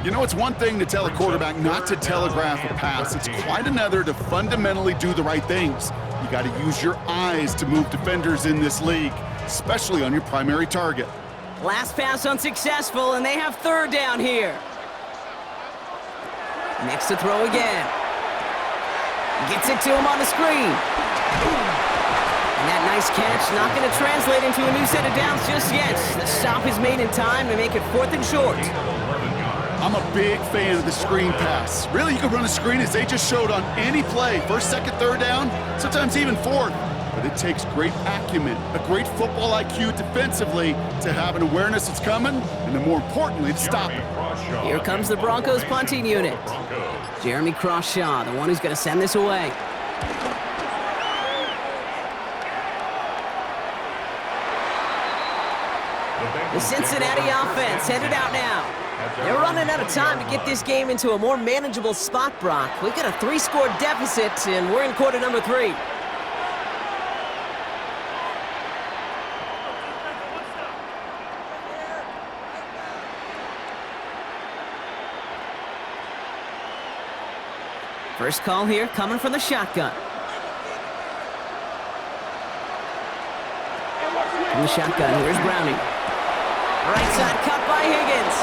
You know, it's one thing to tell a quarterback not to telegraph a pass. It's quite another to fundamentally do the right things. You got to use your eyes to move defenders in this league, especially on your primary target. Last pass unsuccessful, and they have 3rd down here. Next to throw again. Gets it to him on the screen. And that nice catch not going to translate into a new set of downs just yet. The stop is made in time to make it 4th and short. I'm a big fan of the screen pass. Really, you can run a screen as they just showed on any play. 1st, 2nd, 3rd down, sometimes even 4th. But it takes great acumen, a great football IQ defensively to have an awareness it's coming, and then more importantly, to stop it. Here comes the Broncos punting unit. Jeremy Crawshaw, the one who's going to send this away. The Cincinnati offense headed out now. They're running out of time to get this game into a more manageable spot, Brock. We've got a 3-score deficit, and we're in quarter number 3. First call here coming from the shotgun. From the shotgun, here's Browning. Right side cut by Higgins.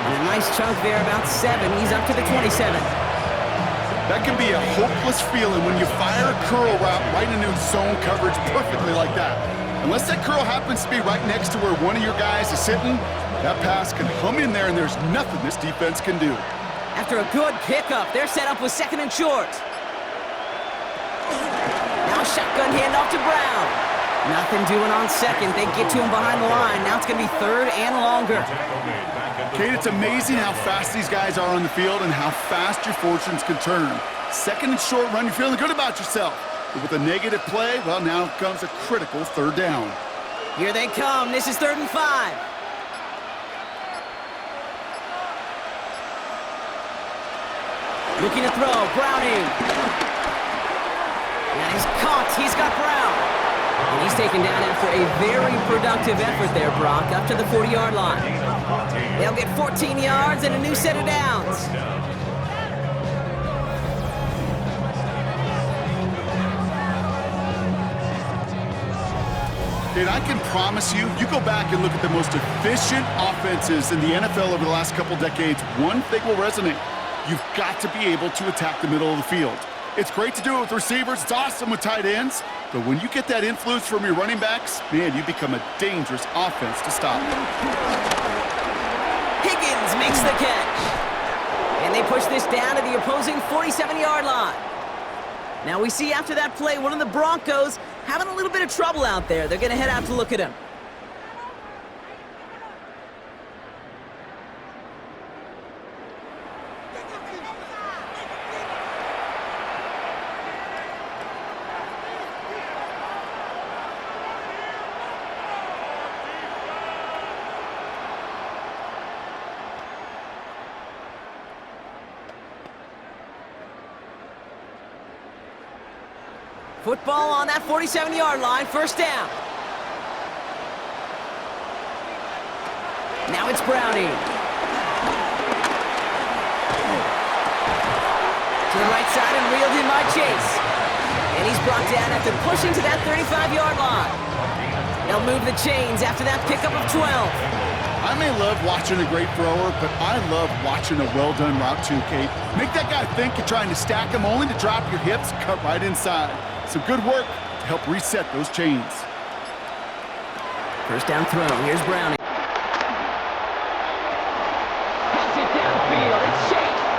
And a nice chunk there, about 7. He's up to the 27. That can be a hopeless feeling when you fire a curl route right into zone coverage perfectly like that. Unless that curl happens to be right next to where one of your guys is sitting, that pass can hum in there and there's nothing this defense can do. After a good pickup, they're set up with 2nd and short. Now a shotgun handoff to Brown. Nothing doing on 2nd. They get to him behind the line. Now it's going to be 3rd and longer. Kate, it's amazing how fast these guys are on the field and how fast your fortunes can turn. 2nd and short run, you're feeling good about yourself. But with a negative play, well, now comes a critical 3rd down. Here they come. This is 3rd and 5. Looking to throw. Browning. And he's caught. He's got Brown. And he's taken down after a very productive effort there, Brock, up to the 40-yard line. They'll get 14 yards and a new set of downs. And I can promise you, you go back and look at the most efficient offenses in the NFL over the last couple decades, one thing will resonate. You've got to be able to attack the middle of the field. It's great to do it with receivers. It's awesome with tight ends. But when you get that influence from your running backs, man, you become a dangerous offense to stop. Higgins makes the catch. And they push this down to the opposing 47-yard line. Now we see after that play, one of the Broncos having a little bit of trouble out there. They're going to head out to look at him. Football on that 47-yard line, first down. Now it's Browning. To the right side and reeled in by Chase. And he's brought down after pushing to that 35-yard line. They'll move the chains after that pickup of 12. I may love watching a great thrower, but I love watching a well-done route too, Kate. Make that guy think you're trying to stack him only to drop your hips, cut right inside. Some good work to help reset those chains. First down throw. Here's Browning. Pass it downfield. It's Chase.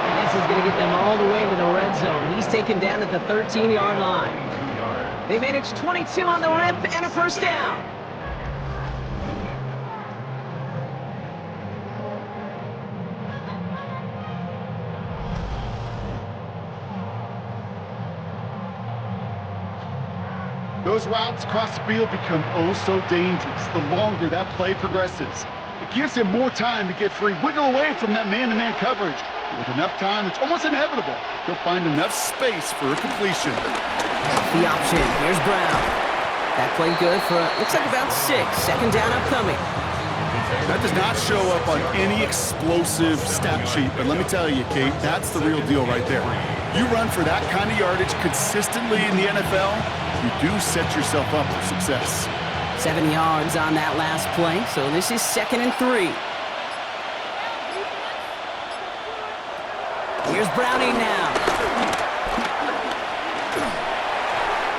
And this is going to get them all the way to the red zone. He's taken down at the 13-yard line. They managed 22 on the rip and a first down. Those routes across the field become oh so dangerous the longer that play progresses. It gives him more time to get free, wiggle away from that man-to-man coverage. With enough time, it's almost inevitable. He'll find enough space for a completion. The option. Here's Brown. That played good for, looks like about 6. Second down upcoming. That does not show up on any explosive stat sheet, but let me tell you, Kate, that's the real deal right there. You run for that kind of yardage consistently in the NFL, you do set yourself up for success. 7 yards on that last play, so this is 2nd and 3. Here's Browning now.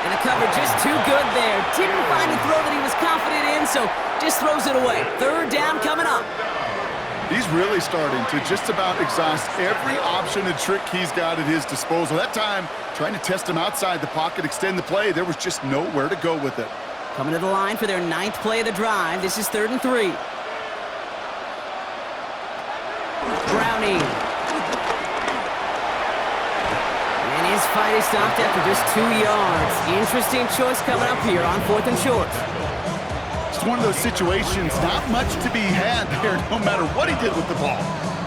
And the cover just too good there. Didn't find a throw that he was confident in, so just throws it away. Third down coming up. He's really starting to just about exhaust every option and trick he's got at his disposal. That time, trying to test him outside the pocket, extend the play, there was just nowhere to go with it. Coming to the line for their 9th play of the drive. This is 3rd and 3. Browning. And his fight is stopped after just 2 yards. Interesting choice coming up here on 4th and short. It's one of those situations, not much to be had there, no matter what he did with the ball.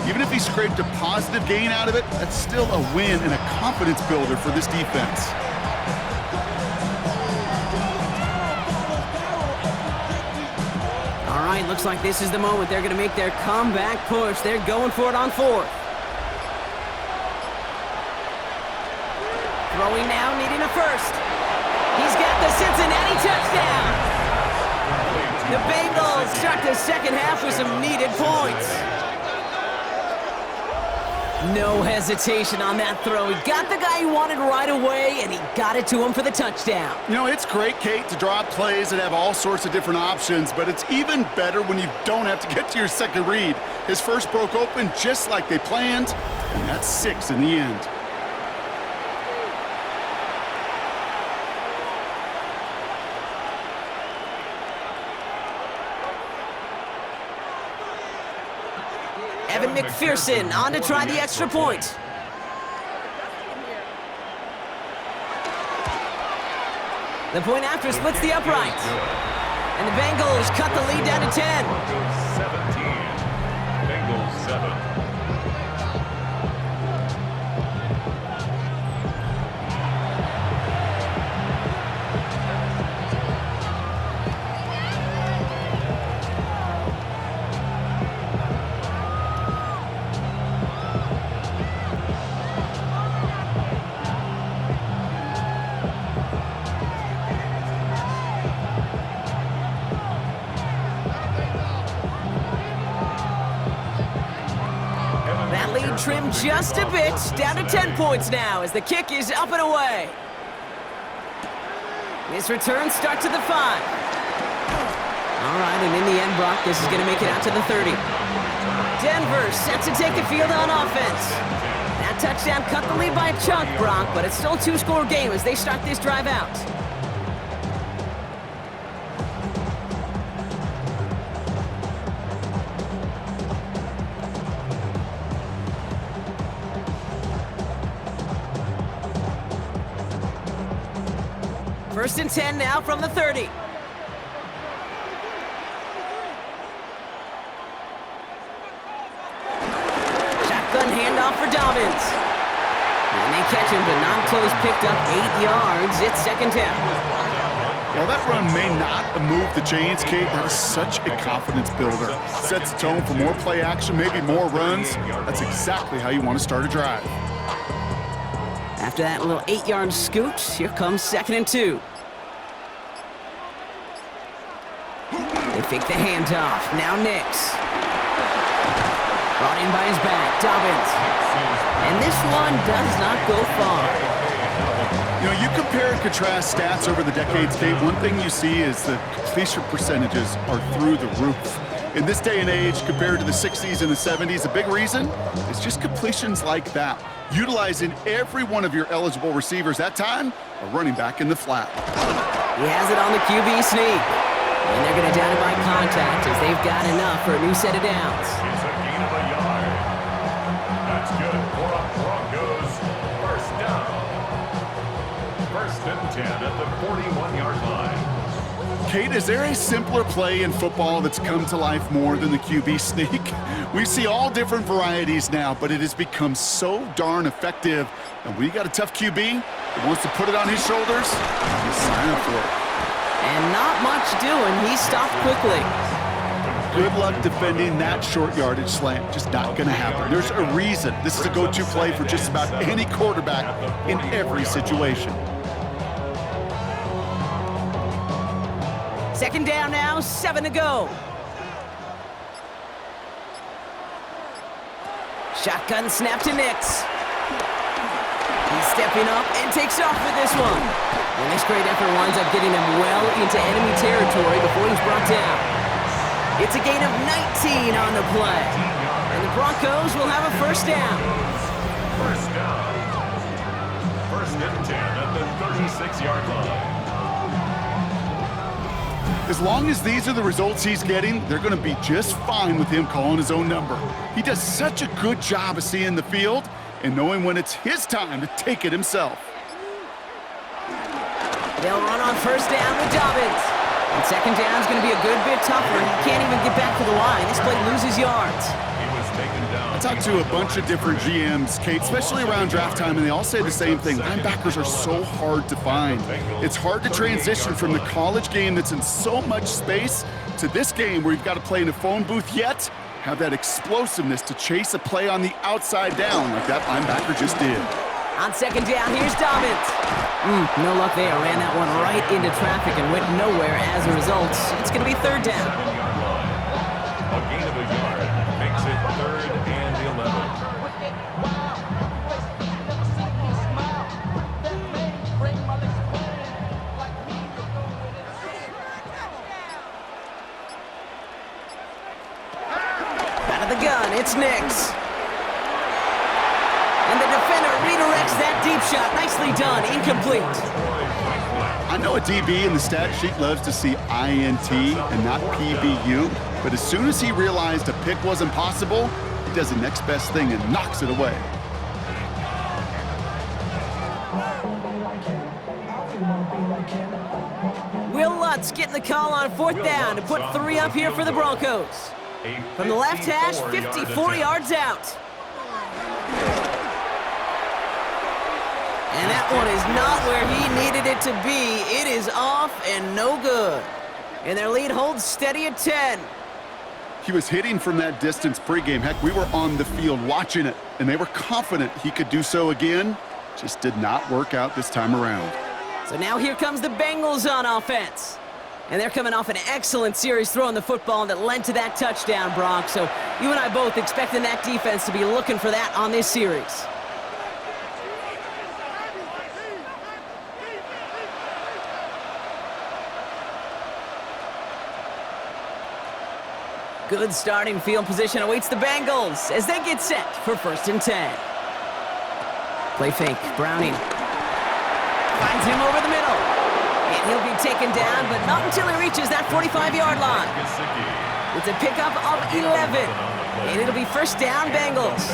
Even if he scraped a positive gain out of it, that's still a win and a confidence builder for this defense. All right, looks like this is the moment. They're going to make their comeback push. They're going for it on 4th. Throwing now, needing a first. He's got the Cincinnati touchdown. The Bengals start the second half with some needed points. No hesitation on that throw. He got the guy he wanted right away, and he got it to him for the touchdown. You know, it's great, Kate, to draw up plays and have all sorts of different options, but it's even better when you don't have to get to your second read. His first broke open just like they planned, and that's 6 in the end. Evan McPherson on to try the extra point. The point after splits the upright. And the Bengals cut the lead down to 10. Broncos 17, Bengals 7. trimmed just a bit, down to 10 points now as the kick is up and away. This return starts at the 5. All right, and in the end, Brock, this is going to make it out to the 30. Denver set to take the field on offense. That touchdown cut the lead by a chunk, Brock, but it's still a 2-score game as they start this drive out. First and 10 now from the 30. Shotgun handoff for Dobbins. And they catch him, but not close, picked up 8 yards. It's second down. Well, that run may not move the chains, Kate. That is such a confidence builder. Sets the tone for more play action, maybe more runs. That's exactly how you want to start a drive. After that little 8-yard scoot, here comes second and 2. They fake the handoff. Now Nix. Brought in by his back, Dobbins. And this one does not go far. You know, you compare and contrast stats over the decades, Kate. One thing you see is the completion percentages are through the roof. In this day and age, compared to the 60s and the 70s, a big reason is just completions like that. Utilizing every one of your eligible receivers. That time, a running back in the flat. He has it on the QB sneak. And they're going to down it by contact as they've got enough for a new set of downs. It's a gain of a yard. That's good for a Broncos first down. First and 10 at the 41-yard line. Kate, is there a simpler play in football that's come to life more than the QB sneak? We see all different varieties now, but it has become so darn effective. And when you got a tough QB that wants to put it on his shoulders, you sign up for it. And not much doing. He stopped quickly. Good luck defending that short yardage slant. Just not going to happen. There's a reason this is a go-to play for just about any quarterback in every situation. Second down now, 7 to go. Shotgun snap to Nix. He's stepping up and takes off with this one. And this great effort winds up getting him well into enemy territory before he's brought down. It's a gain of 19 on the play. And the Broncos will have a first down. First down. First and 10 at the 36-yard line. As long as these are the results he's getting, they're going to be just fine with him calling his own number. He does such a good job of seeing the field and knowing when it's his time to take it himself. They'll run on first down with Dobbins. And second down is going to be a good bit tougher. He can't even get back to the line. This play loses yards. He was taken down. I talked to a bunch of different GMs, Kate, especially around draft time, and they all say the same thing. Linebackers are so hard to find. It's hard to transition from the college game that's in so much space to this game where you've got to play in a phone booth, yet have that explosiveness to chase a play on the outside down like that linebacker just did. On second down, here's Dobbins. No luck there. Ran that one right into traffic and went nowhere as a result. It's going to be third down. A gain of a yard makes it 3rd and 11. Out of the gun, it's Nix. And the defender redirects that deep shot. Nicely done. Incomplete. I know a DB in the stat sheet loves to see INT and not PBU, but as soon as he realized a pick wasn't possible, he does the next best thing and knocks it away. Will Lutz getting the call on fourth down to put 3 up here for the Broncos. From the left hash, 54 yards out. And that one is not where he needed it to be. It is off and no good. And their lead holds steady at 10. He was hitting from that distance pregame. Heck, we were on the field watching it, and they were confident he could do so again. Just did not work out this time around. So now here comes the Bengals on offense. And they're coming off an excellent series throwing the football that led to that touchdown, Brock. So You and I both expecting that defense to be looking for that on this series. Good starting field position awaits the Bengals as they get set for 1st and 10. Play fake, Browning. Finds him over the middle. And he'll be taken down, but not until he reaches that 45-yard line. It's a pickup of 11. And it'll be 1st down, Bengals.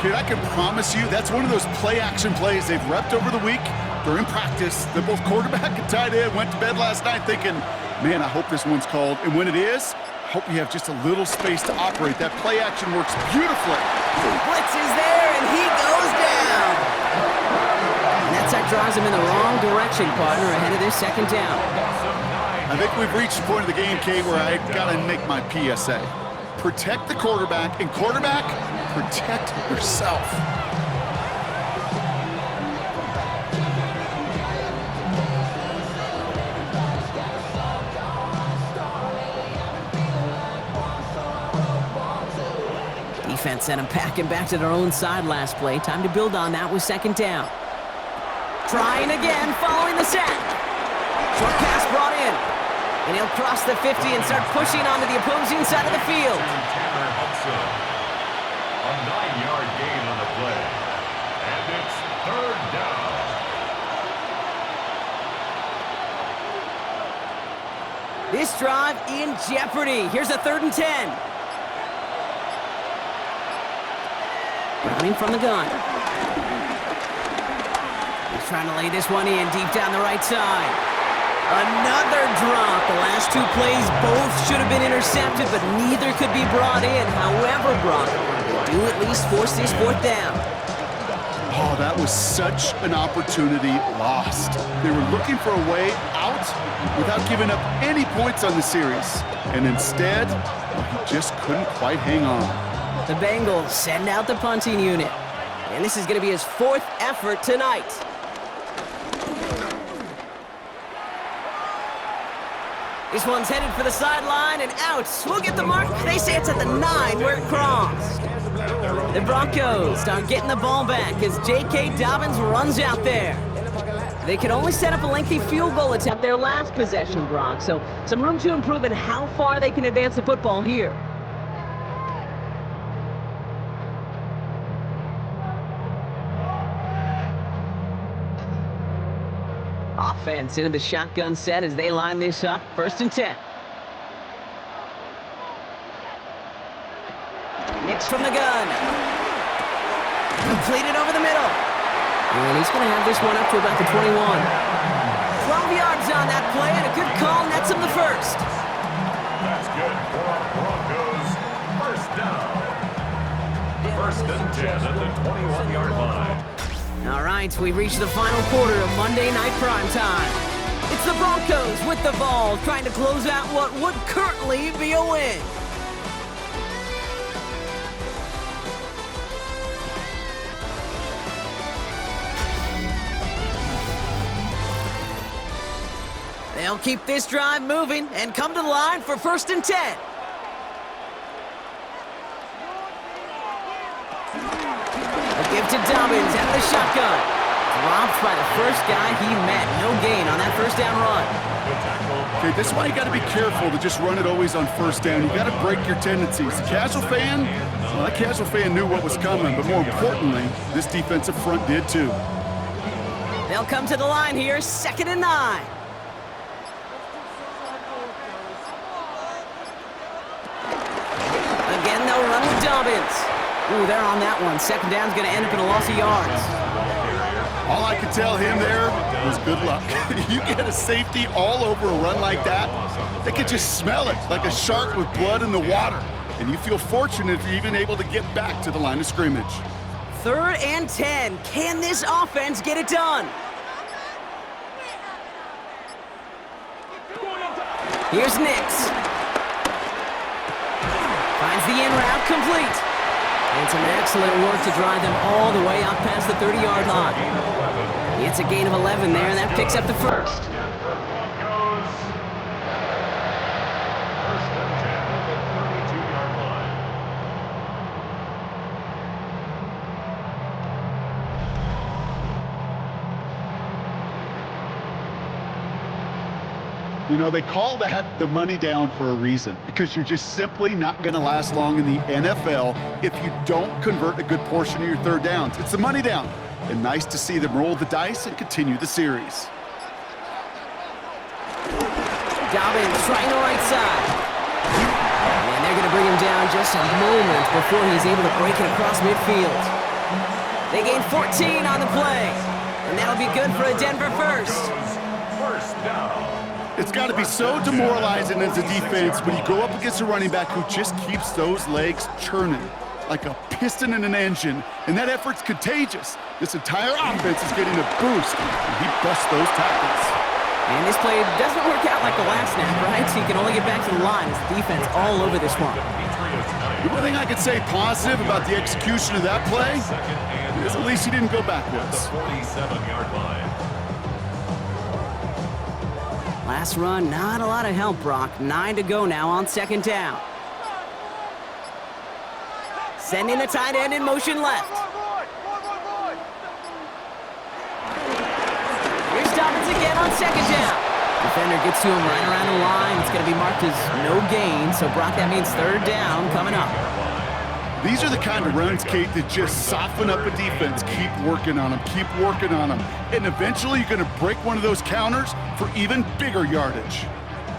Kid, I can promise you that's one of those play-action plays they've repped over the week during practice. That both quarterback and tight end went to bed last night thinking, man, I hope this one's called. And when it is, I hope you have just a little space to operate. That play action works beautifully. Blitz is there, and he goes down. And that sack drives him in the wrong direction, partner, ahead of this 2nd down. I think we've reached the point of the game, Kate, where I got to make my PSA. Protect the quarterback, and quarterback, protect yourself. Defense sent him packing back to their own side last play. Time to build on that with 2nd down. Trying again, following the sack. Short pass brought in. And he'll cross the 50 and start pushing onto the opposing side of the field. A 9-yard gain on the play. And it's 3rd down. This drive in jeopardy. Here's a 3rd and 10. Browning from the gun. He's trying to lay this one in deep down the right side. Another drop. The last 2 plays both should have been intercepted, but neither could be brought in. However, Brock, they do at least force this 4th down. Oh, that was such an opportunity lost. They were looking for a way out without giving up any points on the series. And instead, he just couldn't quite hang on. The Bengals send out the punting unit. And this is going to be his 4th effort tonight. This one's headed for the sideline and out. We'll get the mark. They say it's at the 9 where it crossed. The Broncos start getting the ball back as J.K. Dobbins runs out there. They could only set up a lengthy field goal attempt their last possession, Brock. So some room to improve in how far they can advance the football here. Offense into the shotgun set as they line this up. 1st and 10. Nix from the gun. Completed over the middle. And he's going to have this one up to about the 21. 12 yards on that play, and a good call nets him the 1st. That's good for Broncos. 1st down. 1st and 10 at the 21-yard line. All right, we reached the final quarter of Monday Night Primetime. It's the Broncos with the ball, trying to close out what would currently be a win. They'll keep this drive moving and come to the line for 1st and 10. A give to Dobbins out of the shotgun. Dropped by the first guy he met. No gain on that 1st down run. Okay, this is why you got to be careful to just run it always on 1st down. You got to break your tendencies. The casual fan, well, that casual fan knew what was coming, but more importantly, this defensive front did too. They'll come to the line here, 2nd and 9. Again, they'll run with Dobbins. Ooh, they're on that one. 2nd down's going to end up in a loss of yards. All I could tell him there was good luck. You get a safety all over a run like that, they could just smell it like a shark with blood in the water. And you feel fortunate if you're even able to get back to the line of scrimmage. 3rd and 10. Can this offense get it done? Here's Nix. Finds the in route complete. And some excellent work to drive them all the way out past the 30-yard line. It's a gain of 11 there, and that picks up the 1st. First and 10 at the 32-yard line. You know, they call that the money down for a reason, because you're just simply not going to last long in the NFL if you don't convert a good portion of your third downs. It's the money down. And nice to see them roll the dice and continue the series. Dobbins trying the right side. And they're going to bring him down just a moment before he's able to break it across midfield. They gain 14 on the play. And that'll be good for a Denver first. First down. It's got to be so demoralizing as a defense when you go up against a running back who just keeps those legs churning like a piston in an engine, and that effort's contagious. This entire offense is getting a boost, and he busts those tackles. And this play doesn't work out like the last snap, right? So you can only get back to the line as the defense all over this one. The one thing I could say positive about the execution of that play is at least he didn't go backwards. 47-yard line. Last run, not a lot of help, Brock. 9 to go now on second down. Sending the tight end in motion left. Here's Dobbins again on second down. Defender gets to him right around the line. It's going to be marked as no gain, so Brock, that means third down coming up. These are the kind of runs, Kate, that just soften up a defense. Keep working on them, keep working on them. And eventually you're going to break one of those counters for even bigger yardage.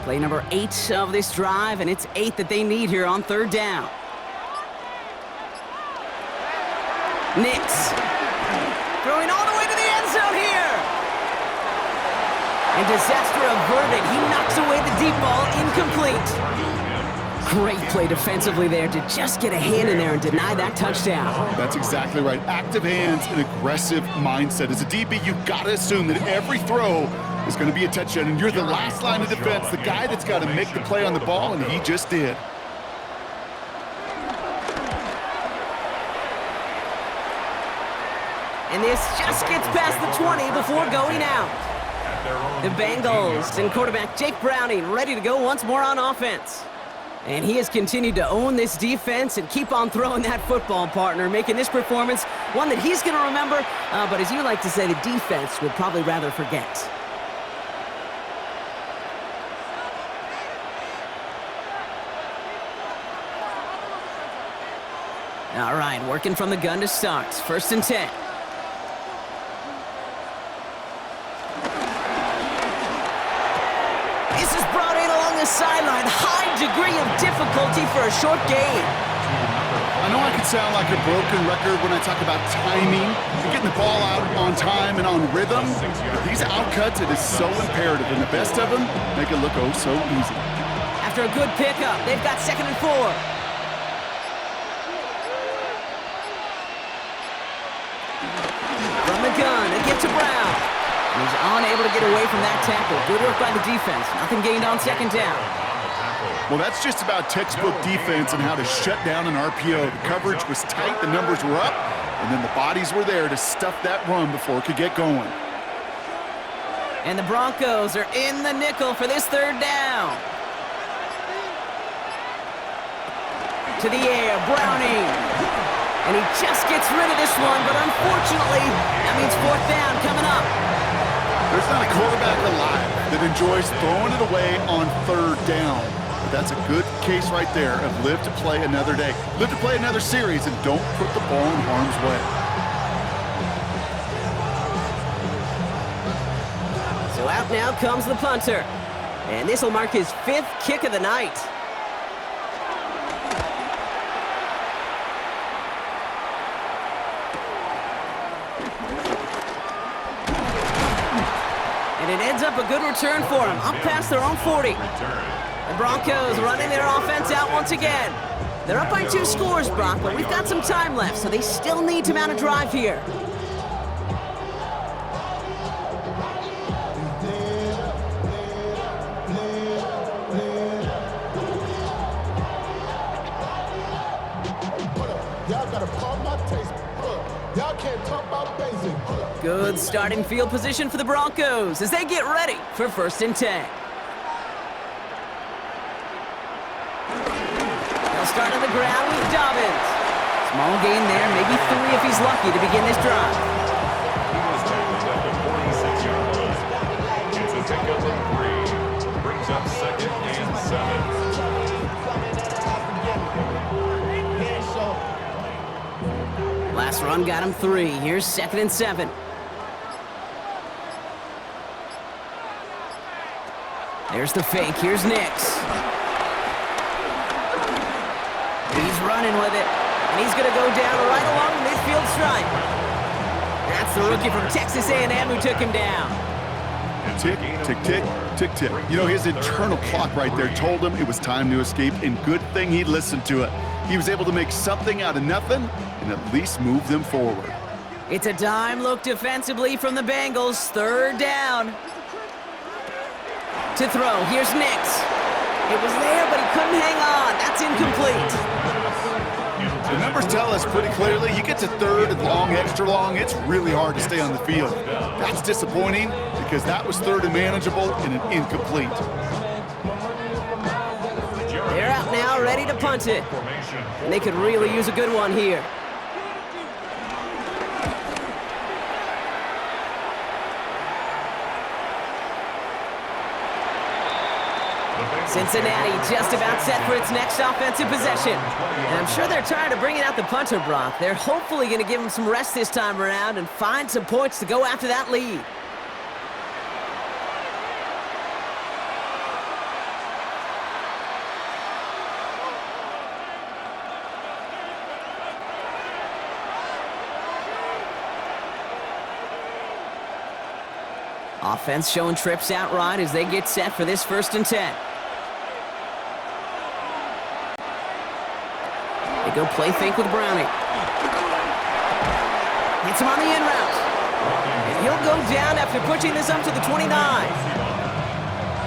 Play number 8 of this drive, and it's 8 that they need here on third down. Nix throwing all the way to the end zone here. And disaster averted. He knocks away the deep ball, incomplete. Great play defensively there to just get a hand in there and deny that touchdown. That's exactly right. Active hands and aggressive mindset. As a DB, you've got to assume that every throw is going to be a touchdown, and you're the last line of defense, the guy that's got to make the play on the ball, and he just did. And this just gets past the 20 before going out. The Bengals and quarterback Jake Browning ready to go once more on offense. And he has continued to own this defense and keep on throwing that football, partner, making this performance one that he's going to remember, but as you like to say, the defense would probably rather forget. All right, working from the gun to start. First and 10. This is brought in along the sideline. High degree of difficulty for a short gain. I know I can sound like a broken record when I talk about timing and getting the ball out on time and on rhythm, but these outcuts, it is so imperative, and the best of them make it look oh so easy. After a good pickup, they've got 2nd and 4. From the gun, a gift to Brown. He's unable to get away from that tackle. Good work by the defense. Nothing gained on second down. Well, that's just about textbook defense and how to shut down an RPO. The coverage was tight, the numbers were up, and then the bodies were there to stuff that run before it could get going. And the Broncos are in the nickel for this third down. To the air, Browning. And he just gets rid of this one, but unfortunately, that means fourth down coming up. There's not a quarterback alive that enjoys throwing it away on third down. But that's a good case right there of live to play another day. Live to play another series and don't put the ball in harm's way. So out now comes the punter. And this will mark his 5th kick of the night. And it ends up a good return for him, up past their own 40. The Broncos running their offense out once again. They're up by 2 scores, Brock, but we've got some time left, so they still need to mount a drive here. Good starting field position for the Broncos as they get ready for 1st and 10. They'll start on the ground with Dobbins. Small gain there, maybe 3 if he's lucky to begin this drive. He was tackled at the 46-yard line. It's a pickup of 3. Brings got him 3. Here's 2nd and 7. There's the fake. Here's Nix. He's running with it, and he's going to go down right along the midfield stripe. That's the rookie from Texas A&M who took him down. Tick, tick, tick, tick, tick. You know, his internal clock right there told him it was time to escape, and good thing he listened to it. He was able to make something out of nothing and at least move them forward. It's a dime look defensively from the Bengals. 3rd down. To throw, here's Nix. It was there, but he couldn't hang on. That's incomplete. The numbers tell us pretty clearly, you get to 3rd and long, extra long, it's really hard to stay on the field. That's disappointing because that was 3rd and manageable and an incomplete. They're out now, ready to punt it. And they could really use a good one here. Cincinnati just about set for its next offensive possession. And I'm sure they're tired of bringing out the punter, Brock. They're hopefully going to give him some rest this time around and find some points to go after that lead. Offense showing trips out right as they get set for this 1st and 10. They go play fake with Browning. Hits him on the in route. And he'll go down after pushing this up to the 29.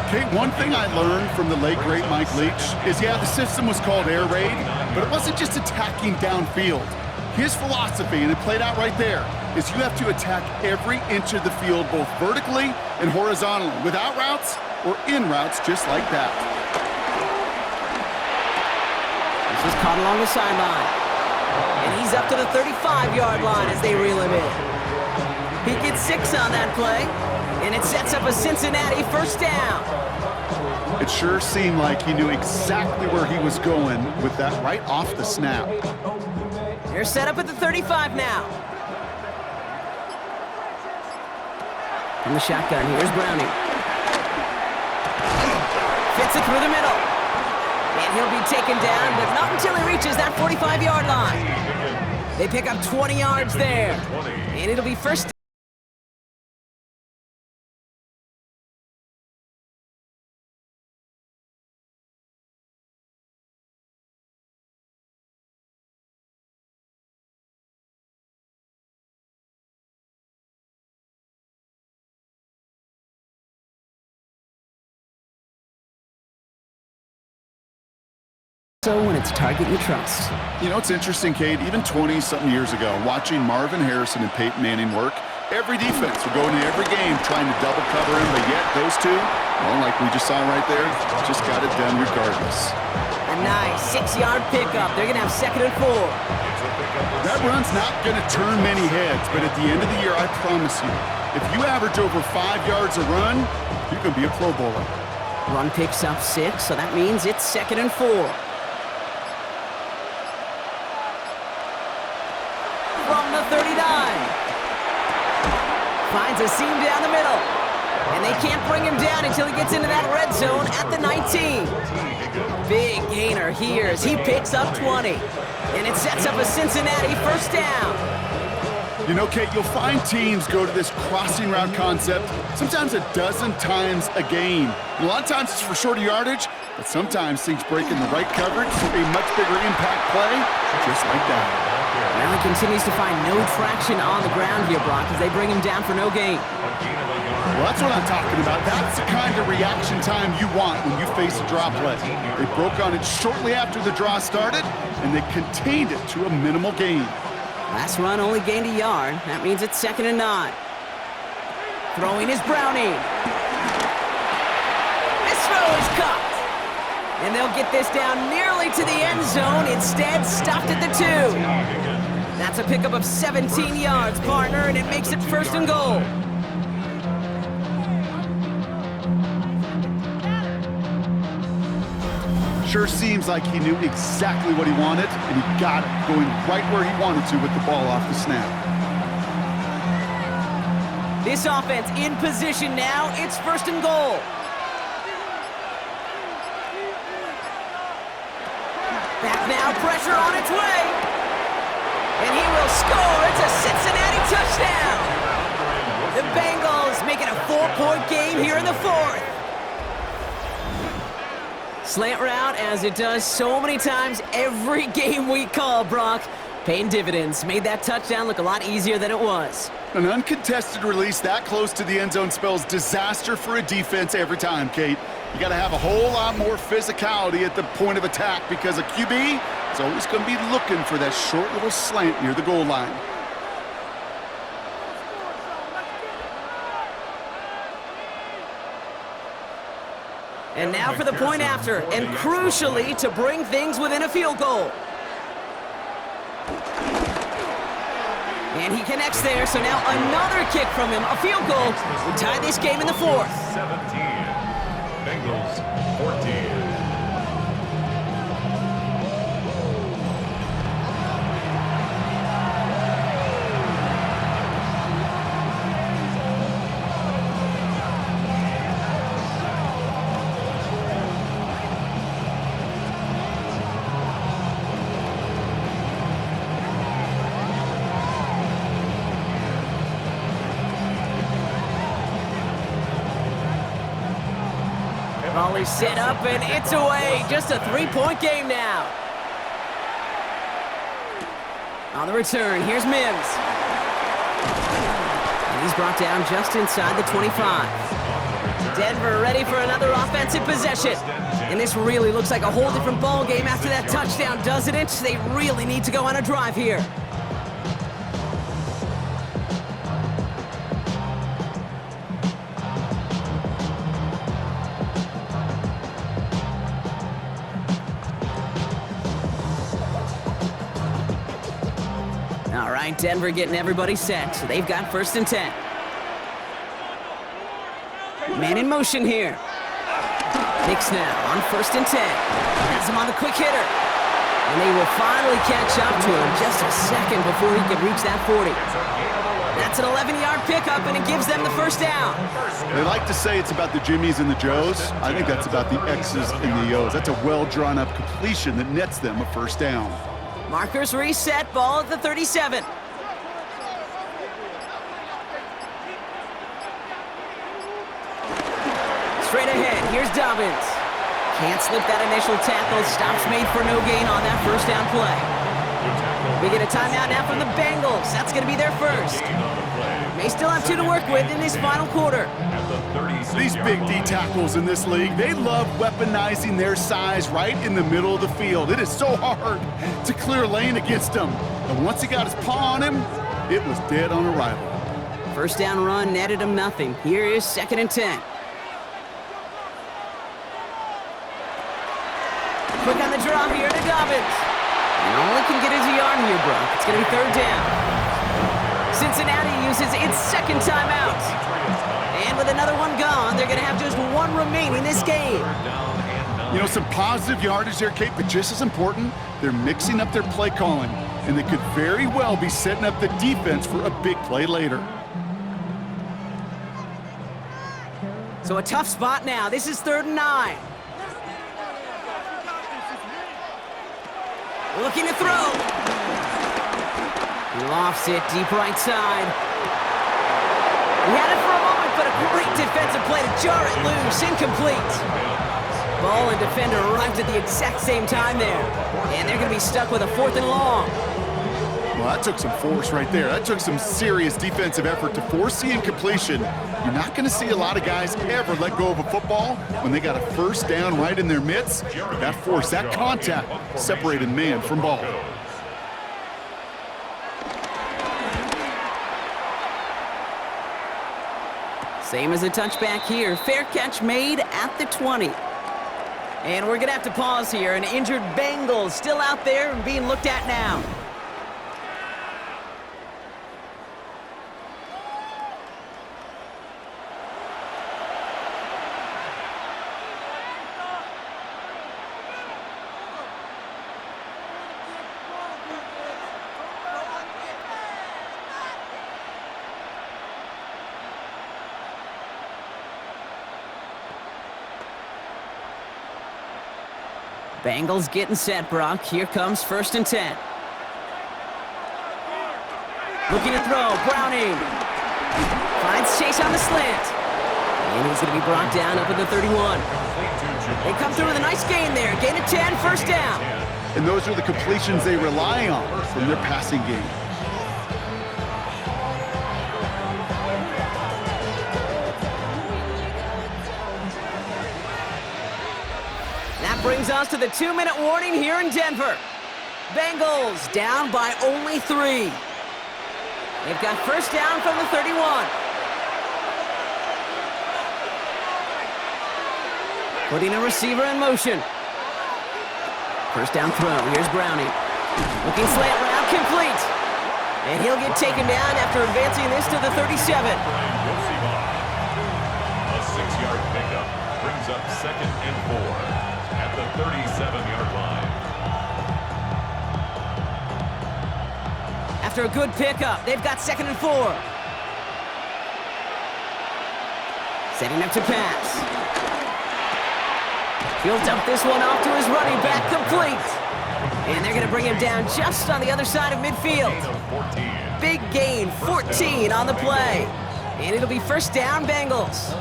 Okay, one thing I learned from the late, great Mike Leach is, yeah, the system was called air raid, but it wasn't just attacking downfield. His philosophy, and it played out right there, is you have to attack every inch of the field, both vertically and horizontally, without routes or in routes, just like that. This is caught along the sideline. And he's up to the 35-yard line as they reel him in. He gets 6 on that play, and it sets up a Cincinnati 1st down. It sure seemed like he knew exactly where he was going with that right off the snap. They're set up at the 35 now. From the shotgun, here's Browning. Fits it through the middle. And he'll be taken down, but not until he reaches that 45-yard line. They pick up 20 yards there. And it'll be 1st. So when it's target you trust. You know, it's interesting, Kate, even 20-something years ago, watching Marvin Harrison and Peyton Manning work, every defense would go into every game trying to double cover him, but yet those two, well, like we just saw right there, just got it done regardless. A nice 6-yard pickup. They're going to have 2nd and 4. That run's not going to turn many heads, but at the end of the year, I promise you, if you average over 5 yards a run, you're going to be a Pro Bowler. Run picks up 6, so that means it's 2nd and 4. From the 39. Finds a seam down the middle. And they can't bring him down until he gets into that red zone at the 19. Big gainer here as he picks up 20. And it sets up a Cincinnati 1st down. You know, Kate, you'll find teams go to this crossing route concept sometimes a dozen times a game. And a lot of times it's for shorter yardage, but sometimes things break in the right coverage for a much bigger impact play, just like that. Well, he continues to find no traction on the ground here, Brock, as they bring him down for no gain. Well, that's what I'm talking about. That's the kind of reaction time you want when you face a draw play. They broke on it shortly after the draw started, and they contained it to a minimal gain. Last run only gained a yard. That means it's 2nd and 9. Throwing is Browning. This throw is caught. And they'll get this down nearly to the end zone. Instead, stopped at the 2. That's a pickup of 17 yards, partner, and it makes it 1st and goal. Sure seems like he knew exactly what he wanted, and he got it, going right where he wanted to with the ball off the snap. This offense in position now. It's 1st and goal. Back now, pressure on its way. And he will score. It's a Cincinnati touchdown. The Bengals make it a 4-point game here in the 4th. Slant route, as it does so many times every game we call, Brock. Paying dividends. Made that touchdown look a lot easier than it was. An uncontested release that close to the end zone spells disaster for a defense every time, Kate. You got to have a whole lot more physicality at the point of attack because a QB is always going to be looking for that short little slant near the goal line. And now for the point after, and crucially to bring things within a field goal. And he connects there, so now another kick from him, a field goal. We tie this game in the 4th. 17. Bengals 14. Volley set up, and it's away. Just a 3-point game now. On the return, here's Mims. And he's brought down just inside the 25. Denver ready for another offensive possession. And this really looks like a whole different ball game after that touchdown, doesn't it? They really need to go on a drive here. All right, Denver getting everybody set. So they've got 1st and 10. Man in motion here. Nix now on 1st and 10. Has him on the quick hitter. And they will finally catch up to him just a second before he can reach that 40. That's an 11-yard pickup, and it gives them the 1st down. They like to say it's about the Jimmies and the Joes. I think that's about the X's and the O's. That's a well-drawn-up completion that nets them a 1st down. Markers reset, ball at the 37. Straight ahead, here's Dobbins. Can't slip that initial tackle. Stops made for no gain on that 1st down play. We get a timeout now from the Bengals. That's going to be their 1st. May still have 2 to work with in this final quarter. These big D tackles in this league, they love weaponizing their size right in the middle of the field. It is so hard to clear lane against them. And once he got his paw on him, it was dead on arrival. 1st down run netted him nothing. Here is 2nd and 10. Quick on the draw here to Dobbins. And all he can get is a yard here, Brock. It's going to be 3rd down. Cincinnati uses its 2nd timeout. And with another one gone, they're going to have just 1 remaining this game. You know, some positive yardage there, Kate, but just as important, they're mixing up their play calling, and they could very well be setting up the defense for a big play later. So a tough spot now. This is 3rd and 9. Looking to throw. He lofts it deep right side. He had it for a moment, but a great defensive play to jar it loose. Incomplete. Ball and defender arrived at the exact same time there. And they're going to be stuck with a 4th and long. Well, that took some force right there. That took some serious defensive effort to force the incompletion. You're not going to see a lot of guys ever let go of a football when they got a 1st down right in their midst. That force, that contact, separated man from ball. Same as a touchback here. Fair catch made at the 20. And we're going to have to pause here. An injured Bengals still out there and being looked at now. Bengals getting set, Brock. Here comes 1st and 10. Looking to throw, Browning. Finds Chase on the slant. And he's going to be brought down up at the 31. They come through with a nice gain there. Gain of 10, 1st down. And those are the completions they rely on from their passing game. That brings us to the 2-minute warning here in Denver. Bengals down by only 3. They've got 1st down from the 31. Putting a receiver in motion. 1st down throw. Here's Browning. Looking slant route, complete. And he'll get taken down after advancing this to the 37. A 6-yard pickup brings up 2nd and 4 at the 37-yard line. After a good pickup, they've got 2nd and 4. Setting up to pass. He'll dump this one off to his running back, complete. And they're going to bring him down just on the other side of midfield. Big gain, 14 on the play. And it'll be 1st down, Bengals.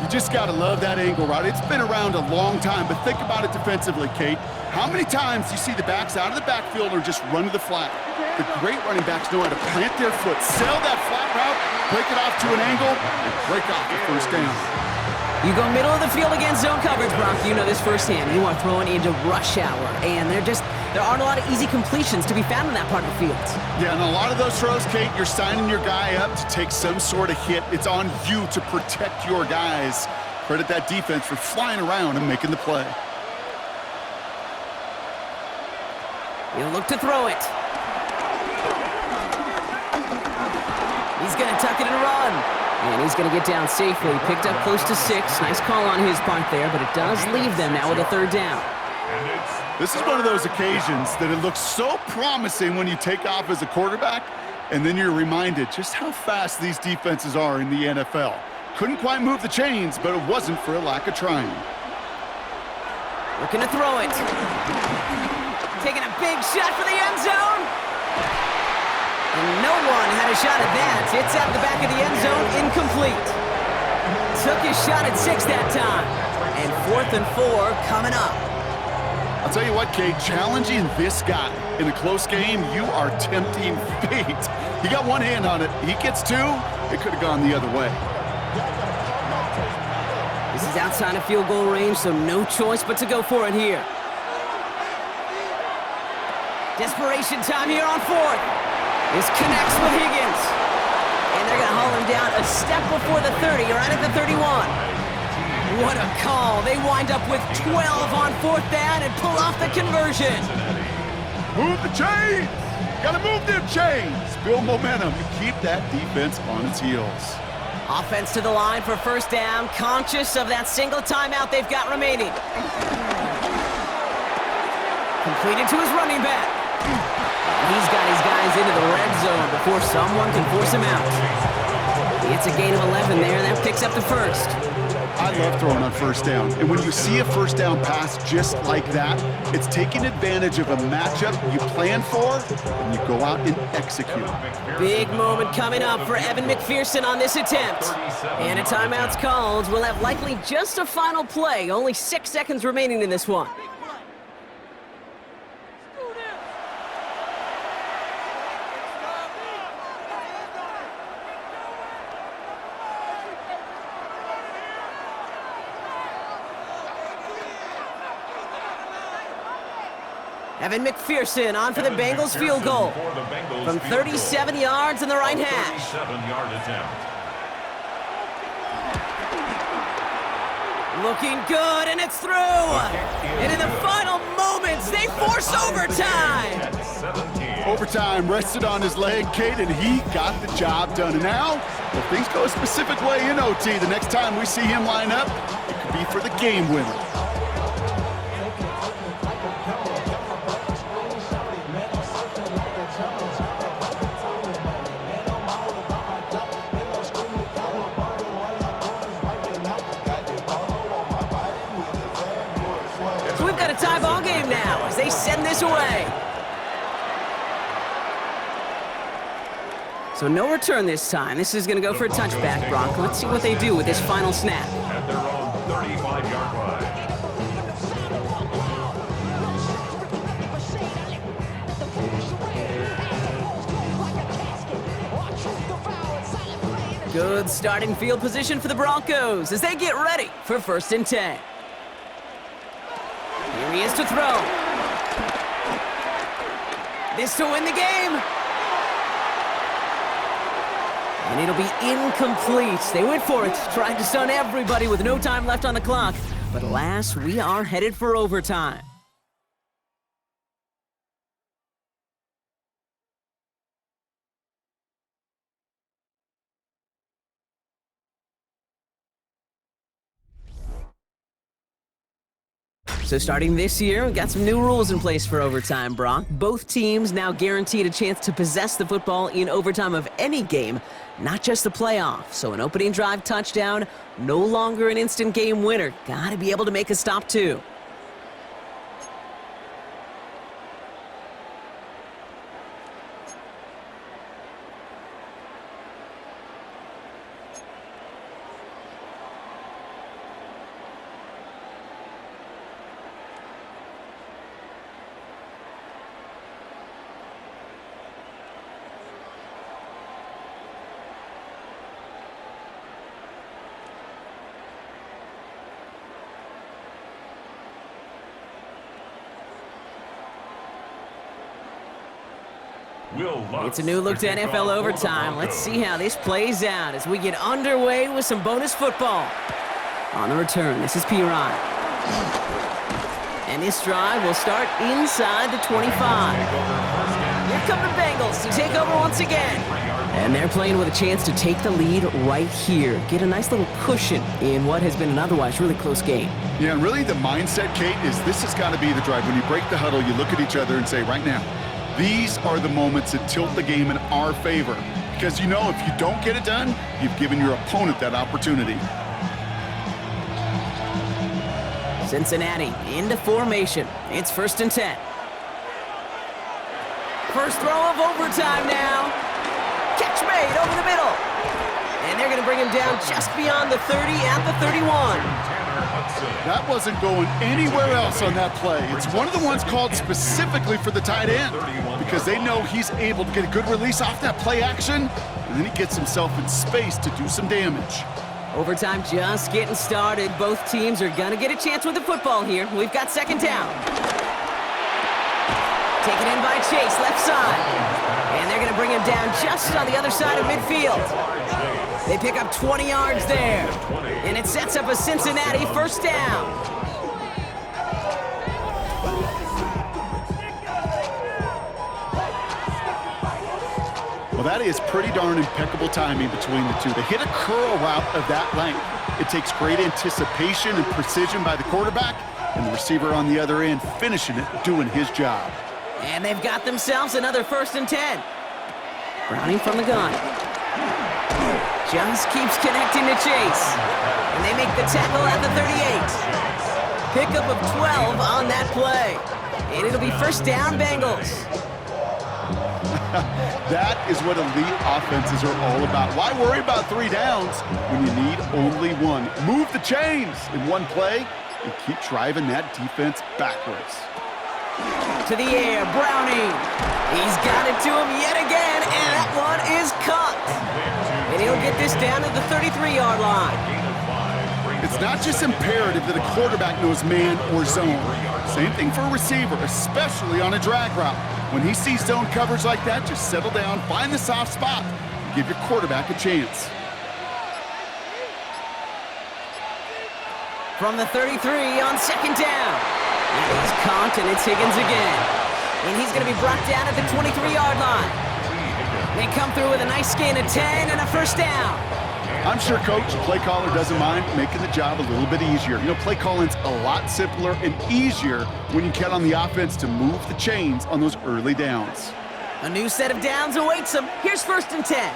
You just got to love that angle route. It's been around a long time, but think about it defensively, Kate. How many times do you see the backs out of the backfield or just run to the flat? The great running backs know how to plant their foot, sail that flat route, break it off to an angle, and break off the 1st down. You go middle of the field against zone coverage, Brock. You know this firsthand. You are throwing into rush hour, and there aren't a lot of easy completions to be found in that part of the field. Yeah, and a lot of those throws, Kate, you're signing your guy up to take some sort of hit. It's on you to protect your guys. Credit that defense for flying around and making the play. He'll look to throw it. He's going to tuck it and run. And he's going to get down safely. Picked up close to 6. Nice call on his part there, but it does leave them now with a 3rd down. This is one of those occasions that it looks so promising when you take off as a quarterback, and then you're reminded just how fast these defenses are in the NFL. Couldn't quite move the chains, but it wasn't for a lack of trying. Looking to throw it. Taking a big shot for the end zone. And no one had a shot at that. It's out the back of the end zone, incomplete. Took his shot at 6 that time. And 4th and 4 coming up. I'll tell you what, Kate, challenging this guy in a close game, you are tempting fate. He got one hand on it. He gets 2, it could have gone the other way. This is outside of field goal range, so no choice but to go for it here. Desperation time here on 4th. This connects with Higgins. And they're going to haul him down a step before the 30, right at the 31. What a call. They wind up with 12 on 4th down and pull off the conversion. Move the chains. Got to move them chains. Build momentum and keep that defense on its heels. Offense to the line for 1st down, conscious of that single timeout they've got remaining. Completed to his running back. He's got his guys into the red zone before someone can force him out. It's a gain of 11 there. That picks up the 1st. I love throwing on 1st down. And when you see a 1st down pass just like that, it's taking advantage of a matchup you plan for, and you go out and execute. Big moment coming up for Evan McPherson on this attempt. And a timeout's called. We'll have likely just a final play. Only 6 seconds remaining in this one. Evan McPherson on for the Bengals field goal from 37 yards in the right hash. 37-yard attempt. Looking good, and it's through. And in the final moments, they force overtime. Overtime rested on his leg, Kate, and he got the job done. And now, if things go a specific way in OT, the next time we see him line up, it could be for the game winner. tie ball game now as they send this away. So no return this time. This is going to go for a touchback, Brock. Let's see what they do with this final snap. At their own 35-yard line. Good starting field position for the Broncos as they get ready for 1st and 10. Here he is to throw. This to win the game. And it'll be incomplete. They went for it, tried to stun everybody with no time left on the clock. But alas, we are headed for overtime. So starting this year, we've got some new rules in place for overtime, Brock. Both teams now guaranteed a chance to possess the football in overtime of any game, not just the playoff. So an opening drive touchdown, no longer an instant game winner. Gotta be able to make a stop too. It's a new look to NFL overtime. Let's see how this plays out as we get underway with some bonus football. On the return, this is P-Rod. And this drive will start inside the 25. Here come the Bengals to take over once again. And they're playing with a chance to take the lead right here. Get a nice little cushion in what has been an otherwise really close game. Yeah, and really the mindset, Kate, is this has got to be the drive. When you break the huddle, you look at each other and say, right now, these are the moments that tilt the game in our favor. Because you know if you don't get it done, you've given your opponent that opportunity. Cincinnati into formation. It's 1st and 10. First throw of overtime now. Catch made over the middle. And they're going to bring him down just beyond the 30 at the 31. That wasn't going anywhere else on that play. It's one of the ones called specifically for the tight end because they know he's able to get a good release off that play action, and then he gets himself in space to do some damage. Overtime just getting started. Both teams are going to get a chance with the football here. We've got 2nd down. Taken in by Chase, left side. And they're going to bring him down just on the other side of midfield. They pick up 20 yards there. And it sets up a Cincinnati 1st down. Well, that is pretty darn impeccable timing between the two. They hit a curl route of that length. It takes great anticipation and precision by the quarterback, and the receiver on the other end finishing it, doing his job. And they've got themselves another 1st and 10. Browning from the gun. Just keeps connecting to Chase. And they make the tackle at the 38. Pickup of 12 on that play. And it'll be 1st down, Bengals. That is what elite offenses are all about. Why worry about 3 downs when you need only 1? Move the chains in one play and keep driving that defense backwards. To the air, Browning. He's got it to him yet again, and that one is caught. And he'll get this down to the 33-yard line. It's not just imperative that a quarterback knows man or zone. Same thing for a receiver, especially on a drag route. When he sees zone coverage like that, just settle down, find the soft spot, and give your quarterback a chance. From the 33 on 2nd down. And he's caught, and it's Higgins again. And he's going to be brought down at the 23-yard line. They come through with a nice gain of 10 and a 1st down. I'm sure Coach, the play caller, doesn't mind making the job a little bit easier. You know, play calling's a lot simpler and easier when you count on the offense to move the chains on those early downs. A new set of downs awaits him. Here's 1st and 10.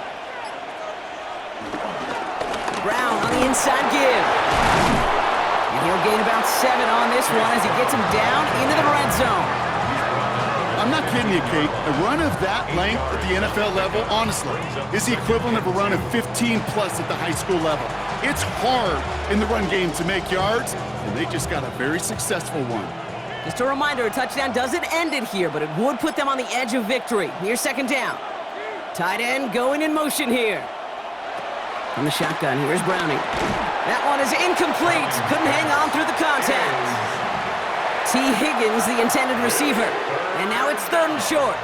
Brown on the inside give. And he'll gain about 7 on this one as he gets him down into the red zone. I'm not kidding you, Kate. A run of that length at the NFL level, honestly, is the equivalent of a run of 15-plus at the high school level. It's hard in the run game to make yards, and they just got a very successful one. Just a reminder, a touchdown doesn't end it here, but it would put them on the edge of victory. Here's second down. Tight end going in motion here. From the shotgun, here's Browning. That one is incomplete. Couldn't hang on through the contact. T. Higgins, the intended receiver. And now it's 3rd and short.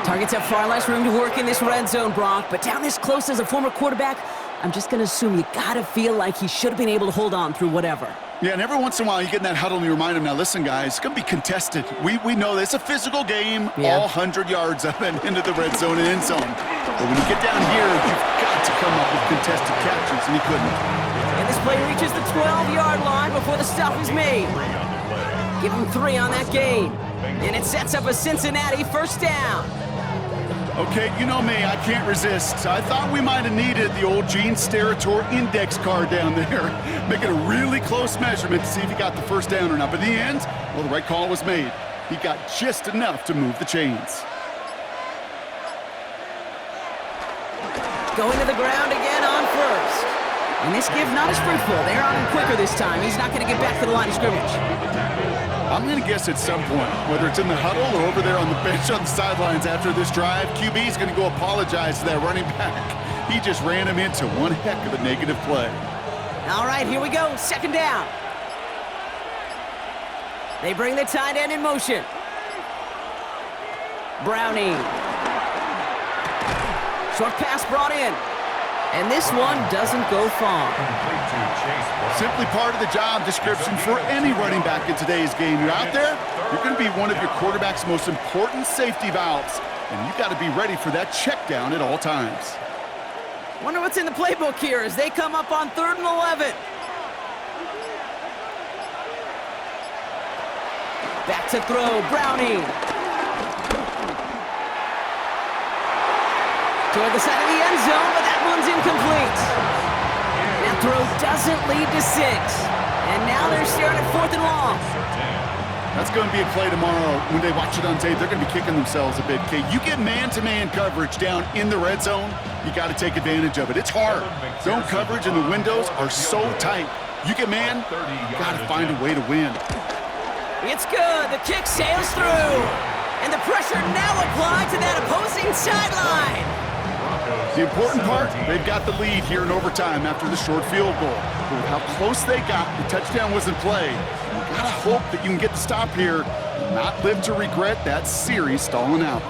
Targets have far less room to work in this red zone, Brock, but down this close as a former quarterback, I'm just going to assume you got to feel like he should have been able to hold on through whatever. Yeah, and every once in a while you get in that huddle and you remind him, now listen, guys, it's going to be contested. We know this. It's a physical game, all 100 yards up and into the red zone and end zone. But when you get down here, you've got to come up with contested catches, and he couldn't. And this play reaches the 12-yard line before the stop is made. Give him 3 on that gain. And it sets up a Cincinnati first down. Okay, you know me, I can't resist. I thought we might have needed the old Gene Steratore index card down there. Make it a really close measurement to see if he got the first down or not. But in the end, well, the right call was made. He got just enough to move the chains. Going to the ground again on first. And this give not as fruitful. They're on him quicker this time. He's not going to get back to the line of scrimmage. I'm going to guess at some point, whether it's in the huddle or over there on the bench on the sidelines after this drive, QB is going to go apologize to that running back. He just ran him into one heck of a negative play. All right, here we go. Second down. They bring the tight end in motion. Browning. Short pass brought in. And this one doesn't go far. Simply part of the job description for any running back in today's game. You're out there, you're going to be one of your quarterback's most important safety valves. And you got to be ready for that check down at all times. Wonder what's in the playbook here as they come up on 3rd and 11. Back to throw, Browning. Toward the side of the end zone, but that one's incomplete. That throw doesn't lead to 6. And now they're staring at 4th and long. That's going to be a play tomorrow. When they watch it on tape, they're going to be kicking themselves a bit. Okay, you get man-to-man coverage down in the red zone, you got to take advantage of it. It's hard. Zone coverage and the windows are so tight. You get man, you got to find a way to win. It's good. The kick sails through. And the pressure now applied to that opposing sideline. The important part, they've got the lead here in overtime after the short field goal. But with how close they got, the touchdown was in play. You gotta hope that you can get the stop here and not live to regret that series stalling out.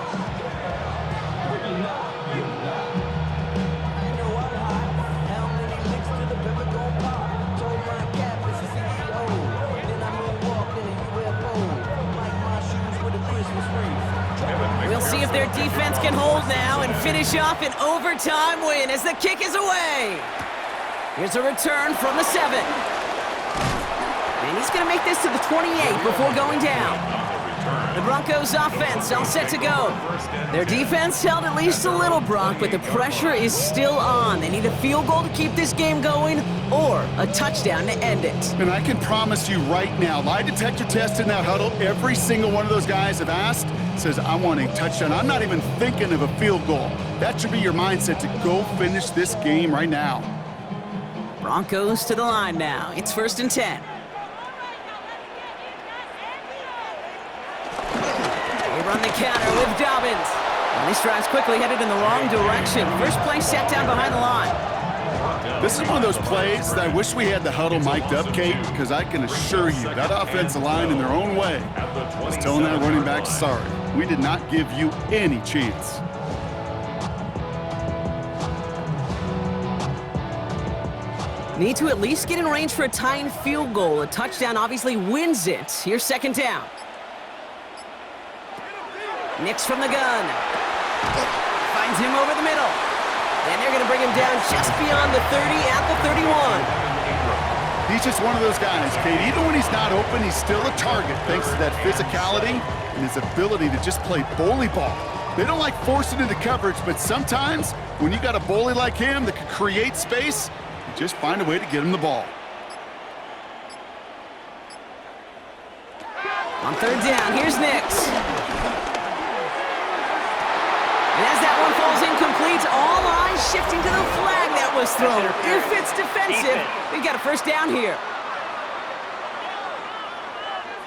We'll see if their defense can hold now and finish off an overtime win as the kick is away. Here's a return from the 7. And he's going to make this to the 28 before going down. The Broncos offense all set to go. Their defense held at least a little, Brock, but the pressure is still on. They need a field goal to keep this game going or a touchdown to end it. And I can promise you right now, lie detector test in that huddle, every single one of those guys have asked says, I want a touchdown. I'm not even thinking of a field goal. That should be your mindset to go finish this game right now. Broncos to the line now. It's 1st and 10. They run the counter with Dobbins. And this drive's quickly headed in the wrong direction. First play set down behind the line. This is one of those plays that I wish we had the huddle mic'd up, Kate, because I can assure you that offensive line in their own way was telling that running back, sorry, we did not give you any chance. Need to at least get in range for a tying field goal. A touchdown obviously wins it. Here's 2nd down. Nix from the gun. Finds him over the middle. And they're going to bring him down just beyond the 30 at the 31. He's just one of those guys, Kate. Even when he's not open, he's still a target thanks to that physicality and his ability to just play bully ball. They don't like forcing into coverage, but sometimes when you got a bully like him that can create space, you just find a way to get him the ball. On third down, here's Nix. And as that one falls incomplete, all eyes shifting to the flag that was thrown. If it's defensive, we've got a first down here.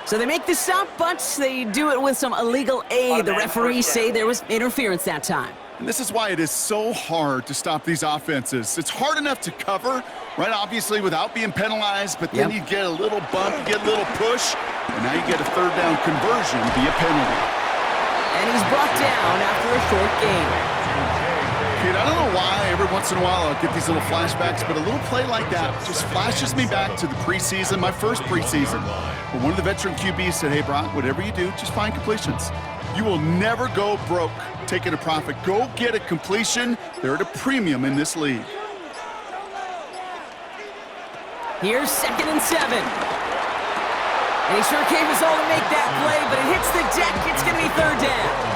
So they make the stop, but they do it with some illegal aid. The referees say there was interference that time. And this is why it is so hard to stop these offenses. It's hard enough to cover, right, obviously, without being penalized, but then you get a little bump, you get a little push, and now you get a third down conversion via penalty. And he's brought down after a short gain. Kid, I don't know why every once in a while I'll get these little flashbacks, but a little play like that just flashes me back to the preseason, my first preseason. But one of the veteran QBs said, hey, Brock, whatever you do, just find completions. You will never go broke taking a profit. Go get a completion. They're at a premium in this league. Here's 2nd and 7. And he sure gave us all to make that play, but it hits the deck. It's going to be third down.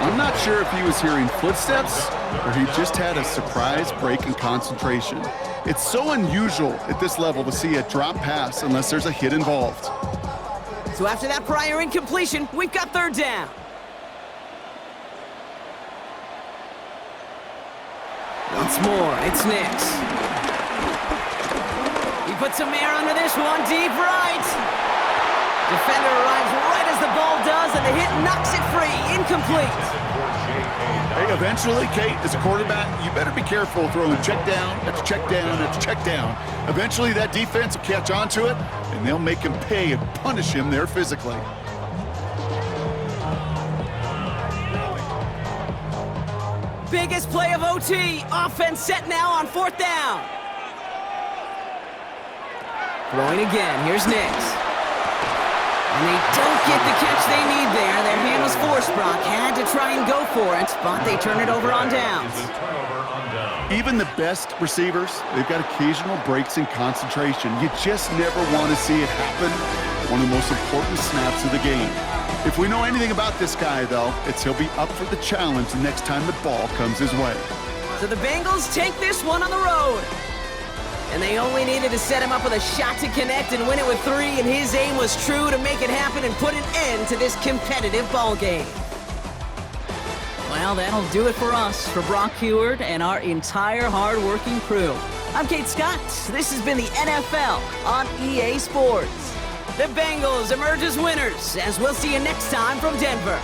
I'm not sure if he was hearing footsteps or he just had a surprise break in concentration. It's so unusual at this level to see a drop pass unless there's a hit involved. So after that prior incompletion, we've got third down. Once more, it's Nix. He puts some air under this one, deep right. Defender arrives right as the ball does, and the hit knocks it free, incomplete. Hey, eventually, Kate, as a quarterback, you better be careful throwing check down after check down after check down. Eventually, that defense will catch on to it, and they'll make him pay and punish him there physically. Biggest play of OT. Offense set now on fourth down. Throwing again. Here's Nix. And they don't get the catch they need there. Their hand was forced, Brock. Had to try and go for it, but they turn it over on downs. Even the best receivers, they've got occasional breaks in concentration. You just never want to see it happen. One of the most important snaps of the game. If we know anything about this guy, though, it's he'll be up for the challenge the next time the ball comes his way. So the Bengals take this one on the road. And they only needed to set him up with a shot to connect and win it with 3, and his aim was true to make it happen and put an end to this competitive ball game. Well, that'll do it for us, for Brock Heward and our entire hard-working crew. I'm Kate Scott. This has been the NFL on EA Sports. The Bengals emerge as winners, as we'll see you next time from Denver.